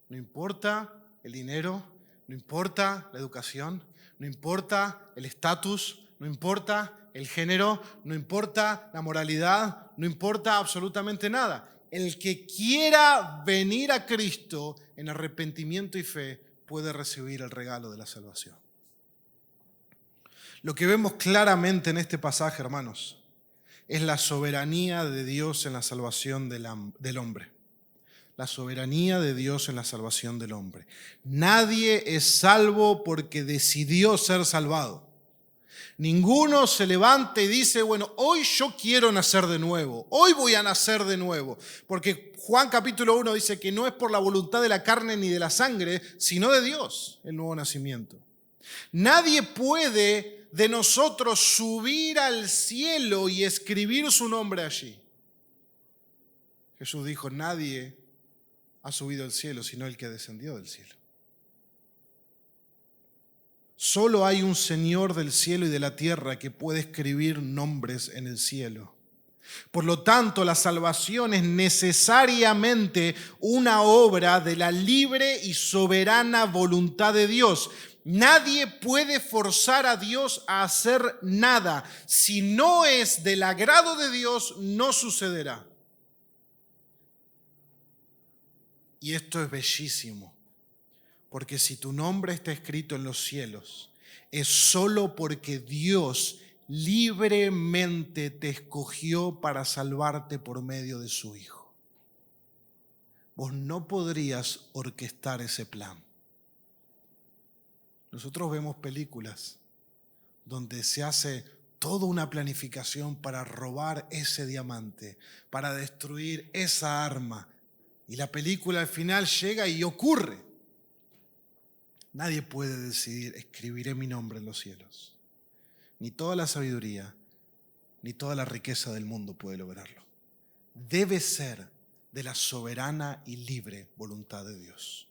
Speaker 1: No importa el dinero, no importa la educación, no importa el estatus, no importa el género, no importa la moralidad, no importa absolutamente nada. El que quiera venir a Cristo en arrepentimiento y fe puede recibir el regalo de la salvación. Lo que vemos claramente en este pasaje, hermanos, es la soberanía de Dios en la salvación del hombre. La soberanía de Dios en la salvación del hombre. Nadie es salvo porque decidió ser salvado. Ninguno se levanta y dice, bueno, hoy yo quiero nacer de nuevo, hoy voy a nacer de nuevo. Porque Juan capítulo 1 dice que no es por la voluntad de la carne ni de la sangre, sino de Dios el nuevo nacimiento. Nadie puede de nosotros subir al cielo y escribir su nombre allí. Jesús dijo, nadie ha subido al cielo sino el que descendió del cielo. Solo hay un Señor del cielo y de la tierra que puede escribir nombres en el cielo. Por lo tanto, la salvación es necesariamente una obra de la libre y soberana voluntad de Dios. Nadie puede forzar a Dios a hacer nada. Si no es del agrado de Dios, no sucederá. Y esto es bellísimo. Porque si tu nombre está escrito en los cielos, es solo porque Dios libremente te escogió para salvarte por medio de su Hijo. Vos no podrías orquestar ese plan. Nosotros vemos películas donde se hace toda una planificación para robar ese diamante, para destruir esa arma. Y la película al final llega y ocurre. Nadie puede decidir, escribiré mi nombre en los cielos. Ni toda la sabiduría, ni toda la riqueza del mundo puede lograrlo. Debe ser de la soberana y libre voluntad de Dios.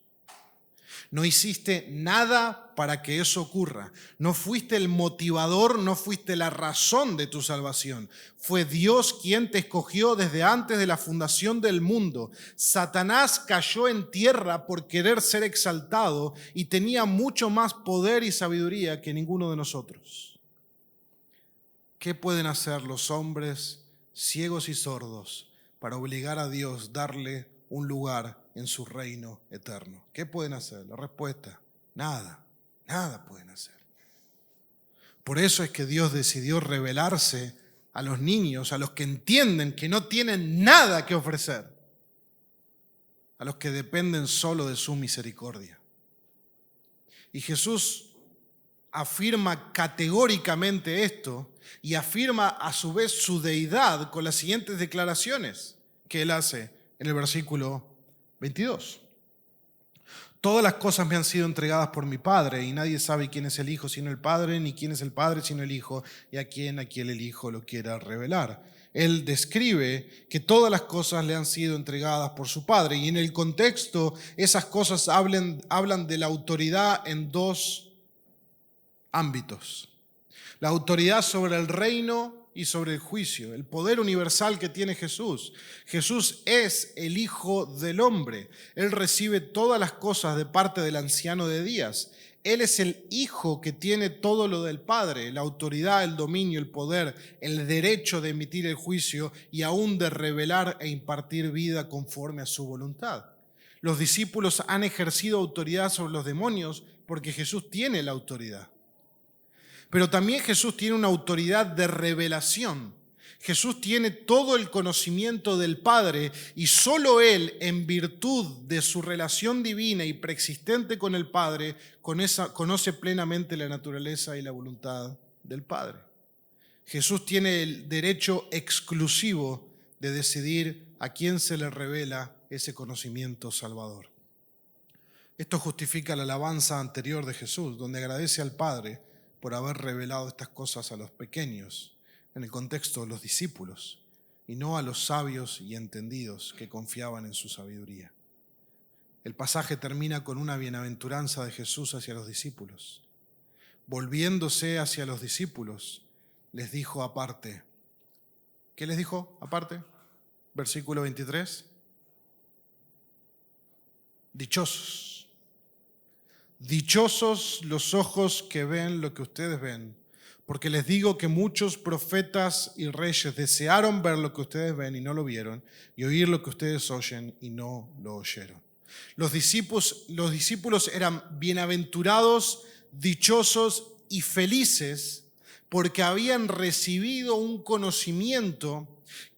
Speaker 1: No hiciste nada para que eso ocurra. No fuiste el motivador, no fuiste la razón de tu salvación. Fue Dios quien te escogió desde antes de la fundación del mundo. Satanás cayó en tierra por querer ser exaltado y tenía mucho más poder y sabiduría que ninguno de nosotros. ¿Qué pueden hacer los hombres ciegos y sordos para obligar a Dios a darle un lugar en su reino eterno? ¿Qué pueden hacer? La respuesta, nada pueden hacer. Por eso es que Dios decidió revelarse a los niños, a los que entienden que no tienen nada que ofrecer, a los que dependen solo de su misericordia. Y Jesús afirma categóricamente esto y afirma a su vez su deidad con las siguientes declaraciones que él hace en el versículo 22. Todas las cosas me han sido entregadas por mi Padre y nadie sabe quién es el Hijo sino el Padre, ni quién es el Padre sino el Hijo y a quien el Hijo lo quiera revelar. Él describe que todas las cosas le han sido entregadas por su Padre y en el contexto esas cosas hablan de la autoridad en dos ámbitos. La autoridad sobre el reino y sobre el juicio, el poder universal que tiene Jesús. Jesús es el Hijo del Hombre. Él recibe todas las cosas de parte del Anciano de Días. Él es el Hijo que tiene todo lo del Padre, la autoridad, el dominio, el poder, el derecho de emitir el juicio y aún de revelar e impartir vida conforme a su voluntad. Los discípulos han ejercido autoridad sobre los demonios porque Jesús tiene la autoridad. Pero también Jesús tiene una autoridad de revelación. Jesús tiene todo el conocimiento del Padre y solo Él, en virtud de su relación divina y preexistente con el Padre, conoce plenamente la naturaleza y la voluntad del Padre. Jesús tiene el derecho exclusivo de decidir a quién se le revela ese conocimiento salvador. Esto justifica la alabanza anterior de Jesús, donde agradece al Padre por haber revelado estas cosas a los pequeños, en el contexto de los discípulos, y no a los sabios y entendidos que confiaban en su sabiduría. El pasaje termina con una bienaventuranza de Jesús hacia los discípulos. Volviéndose hacia los discípulos, les dijo aparte. ¿Qué les dijo aparte? Versículo 23. Dichosos los ojos que ven lo que ustedes ven, porque les digo que muchos profetas y reyes desearon ver lo que ustedes ven y no lo vieron, y oír lo que ustedes oyen y no lo oyeron. Los discípulos eran bienaventurados, dichosos y felices porque habían recibido un conocimiento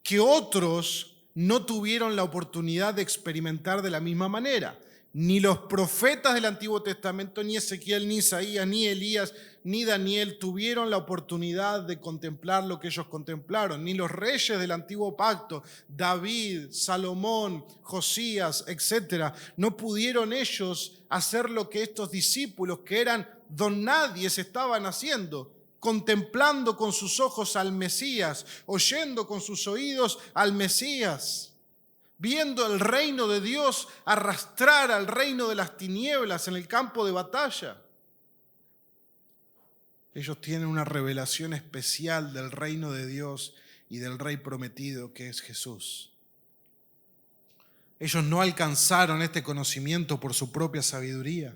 Speaker 1: que otros no tuvieron la oportunidad de experimentar de la misma manera. Ni los profetas del Antiguo Testamento, ni Ezequiel, ni Isaías, ni Elías, ni Daniel tuvieron la oportunidad de contemplar lo que ellos contemplaron. Ni los reyes del Antiguo Pacto, David, Salomón, Josías, etc. No pudieron ellos hacer lo que estos discípulos, que eran don nadies, estaban haciendo. Contemplando con sus ojos al Mesías, oyendo con sus oídos al Mesías. Viendo el reino de Dios arrastrar al reino de las tinieblas en el campo de batalla. Ellos tienen una revelación especial del reino de Dios y del Rey prometido que es Jesús. Ellos no alcanzaron este conocimiento por su propia sabiduría,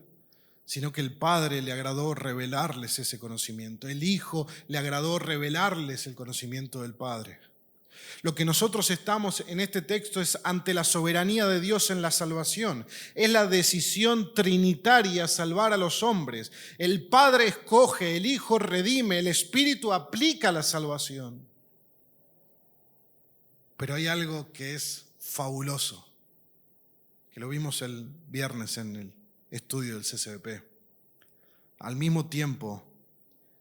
Speaker 1: sino que el Padre le agradó revelarles ese conocimiento. El Hijo le agradó revelarles el conocimiento del Padre. Lo que nosotros estamos en este texto es ante la soberanía de Dios en la salvación. Es la decisión trinitaria salvar a los hombres. El Padre escoge, el Hijo redime, el Espíritu aplica la salvación. Pero hay algo que es fabuloso, que lo vimos el viernes en el estudio del CCBP. Al mismo tiempo,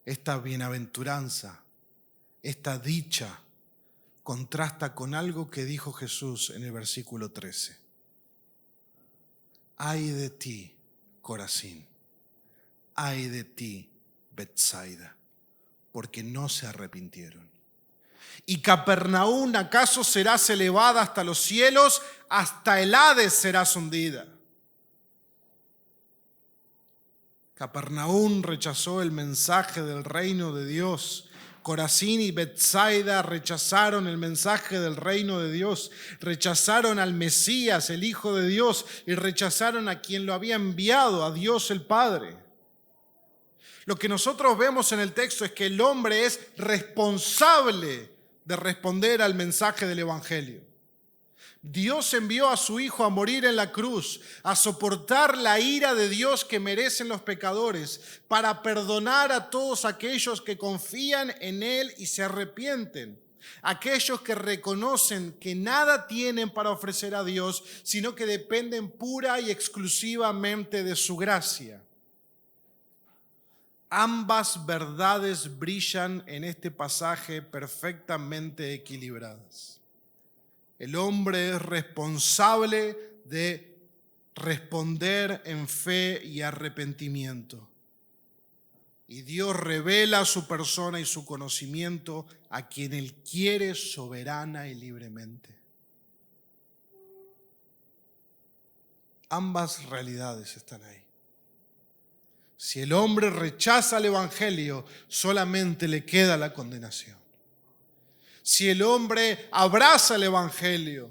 Speaker 1: esta bienaventuranza esta dicha contrasta con algo que dijo Jesús en el versículo 13. Ay de ti, Corazín, ay de ti, Betsaida, porque no se arrepintieron. ¿Y Capernaum acaso serás elevada hasta los cielos? Hasta el Hades serás hundida. Capernaum rechazó el mensaje del reino de Dios. Corazín y Betsaida rechazaron el mensaje del reino de Dios. Rechazaron al Mesías, el Hijo de Dios, y rechazaron a quien lo había enviado, a Dios el Padre. Lo que nosotros vemos en el texto es que el hombre es responsable de responder al mensaje del Evangelio. Dios envió a su Hijo a morir en la cruz, a soportar la ira de Dios que merecen los pecadores, para perdonar a todos aquellos que confían en Él y se arrepienten. Aquellos que reconocen que nada tienen para ofrecer a Dios, sino que dependen pura y exclusivamente de su gracia. Ambas verdades brillan en este pasaje perfectamente equilibradas. El hombre es responsable de responder en fe y arrepentimiento. Y Dios revela su persona y su conocimiento a quien Él quiere soberana y libremente. Ambas realidades están ahí. Si el hombre rechaza el Evangelio, solamente le queda la condenación. Si el hombre abraza el Evangelio,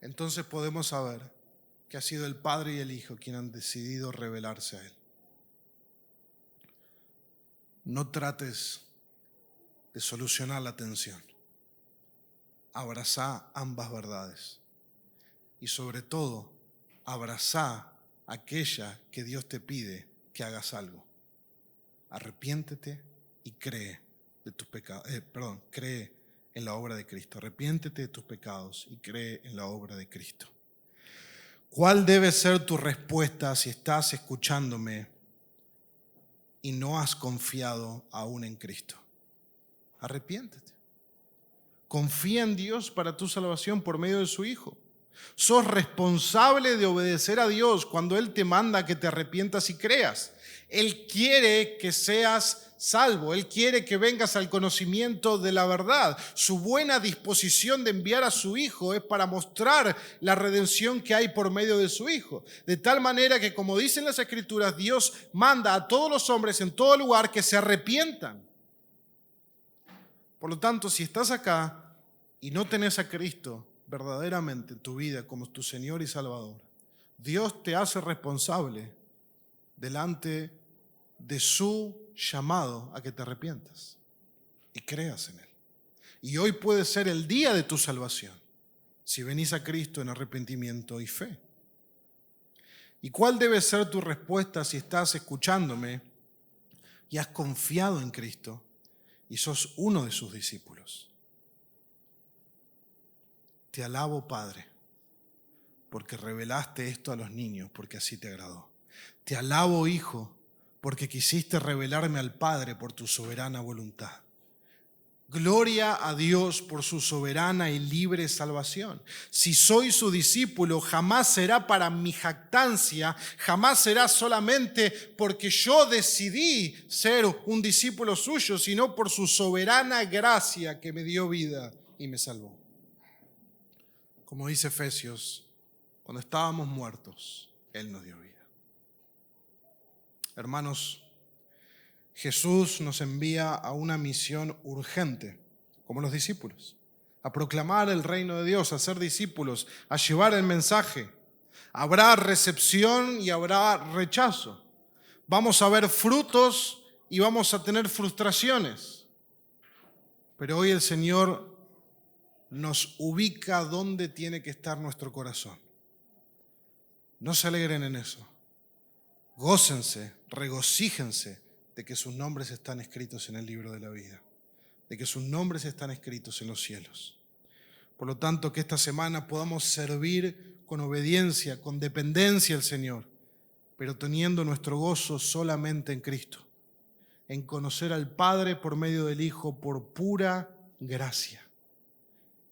Speaker 1: entonces podemos saber que ha sido el Padre y el Hijo quienes han decidido revelarse a Él. No trates de solucionar la tensión. Abraza ambas verdades. Y sobre todo, abraza aquella que Dios te pide que hagas algo. Arrepiéntete y cree de tus pecados. Cree en la obra de Cristo. Arrepiéntete de tus pecados y cree en la obra de Cristo. ¿Cuál debe ser tu respuesta si estás escuchándome y no has confiado aún en Cristo? Arrepiéntete. Confía en Dios para tu salvación por medio de su Hijo. Sos responsable de obedecer a Dios cuando Él te manda que te arrepientas y creas. Él quiere que seas salvo. Él quiere que vengas al conocimiento de la verdad. Su buena disposición de enviar a su Hijo es para mostrar la redención que hay por medio de su Hijo. De tal manera que, como dicen las Escrituras, Dios manda a todos los hombres en todo lugar que se arrepientan. Por lo tanto, si estás acá y no tenés a Cristo verdaderamente en tu vida como tu Señor y Salvador, Dios te hace responsable delante de su llamado a que te arrepientas y creas en Él. Y hoy puede ser el día de tu salvación si venís a Cristo en arrepentimiento y fe. ¿Y cuál debe ser tu respuesta si estás escuchándome y has confiado en Cristo y sos uno de sus discípulos? Te alabo, Padre, porque revelaste esto a los niños, porque así te agradó. Te alabo, Hijo, porque quisiste revelarme al Padre por tu soberana voluntad. Gloria a Dios por su soberana y libre salvación. Si soy su discípulo, jamás será para mi jactancia, jamás será solamente porque yo decidí ser un discípulo suyo, sino por su soberana gracia que me dio vida y me salvó. Como dice Efesios, cuando estábamos muertos, Él nos dio vida. Hermanos, Jesús nos envía a una misión urgente, como los discípulos, a proclamar el reino de Dios, a ser discípulos, a llevar el mensaje. Habrá recepción y habrá rechazo. Vamos a ver frutos y vamos a tener frustraciones. Pero hoy el Señor nos ubica donde tiene que estar nuestro corazón. No se alegren en eso. Gócense, regocíjense de que sus nombres están escritos en el libro de la vida, de que sus nombres están escritos en los cielos. Por lo tanto, que esta semana podamos servir con obediencia, con dependencia al Señor, pero teniendo nuestro gozo solamente en Cristo. en conocer al Padre por medio del Hijo por pura gracia.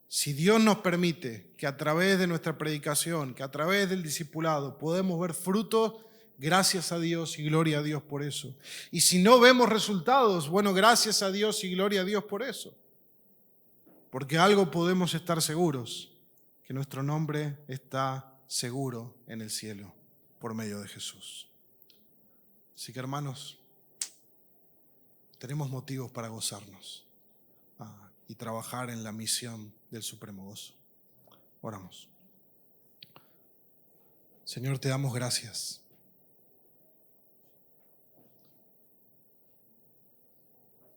Speaker 1: Si Dios nos permite que a través de nuestra predicación, que a través del discipulado podemos ver frutos, gracias a Dios y gloria a Dios por eso. Y si no vemos resultados, bueno, gracias a Dios y gloria a Dios por eso. Porque algo podemos estar seguros, que nuestro nombre está seguro en el cielo por medio de Jesús. Así que, hermanos, tenemos motivos para gozarnos y trabajar en la misión del supremo gozo. Oramos. Señor, te damos gracias.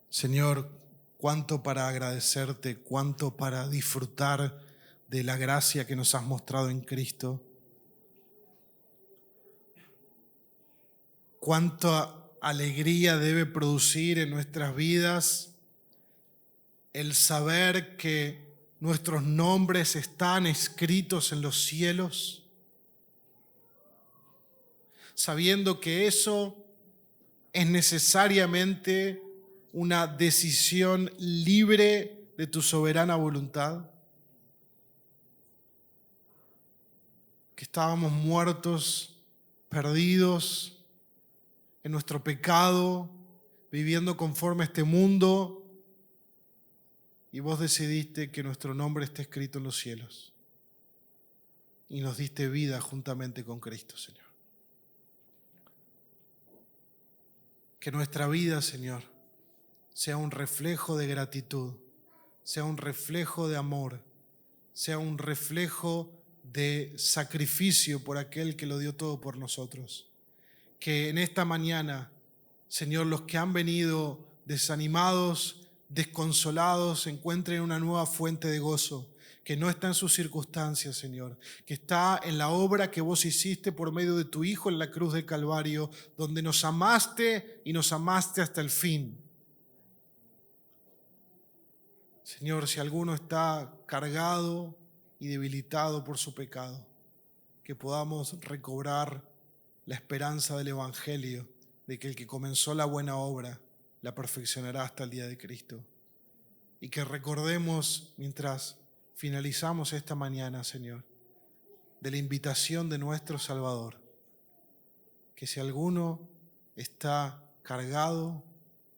Speaker 1: Señor, cuánto para agradecerte, cuánto para disfrutar de la gracia que nos has mostrado en Cristo. Cuánta alegría debe producir en nuestras vidas el saber que nuestros nombres están escritos en los cielos, sabiendo que eso es necesariamente una decisión libre de tu soberana voluntad, que estábamos muertos, perdidos en nuestro pecado, viviendo conforme a este mundo, y vos decidiste que nuestro nombre esté escrito en los cielos y nos diste vida juntamente con Cristo, Señor. Que nuestra vida, Señor, sea un reflejo de gratitud, sea un reflejo de amor, sea un reflejo de sacrificio por aquel que lo dio todo por nosotros. Que en esta mañana, Señor, los que han venido desanimados, desconsolados, encuentren una nueva fuente de gozo, que no está en sus circunstancias, Señor, que está en la obra que vos hiciste por medio de tu Hijo en la cruz del Calvario, donde nos amaste y nos amaste hasta el fin. Señor, si alguno está cargado y debilitado por su pecado, que podamos recobrar la esperanza del Evangelio, de que el que comenzó la buena obra la perfeccionará hasta el día de Cristo. Y que recordemos, mientras finalizamos esta mañana, Señor, de la invitación de nuestro Salvador, que si alguno está cargado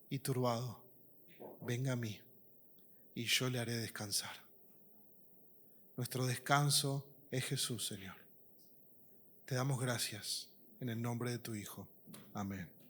Speaker 1: y turbado, venga a mí y yo le haré descansar. Nuestro descanso es Jesús, Señor. Te damos gracias en el nombre de tu Hijo. Amén.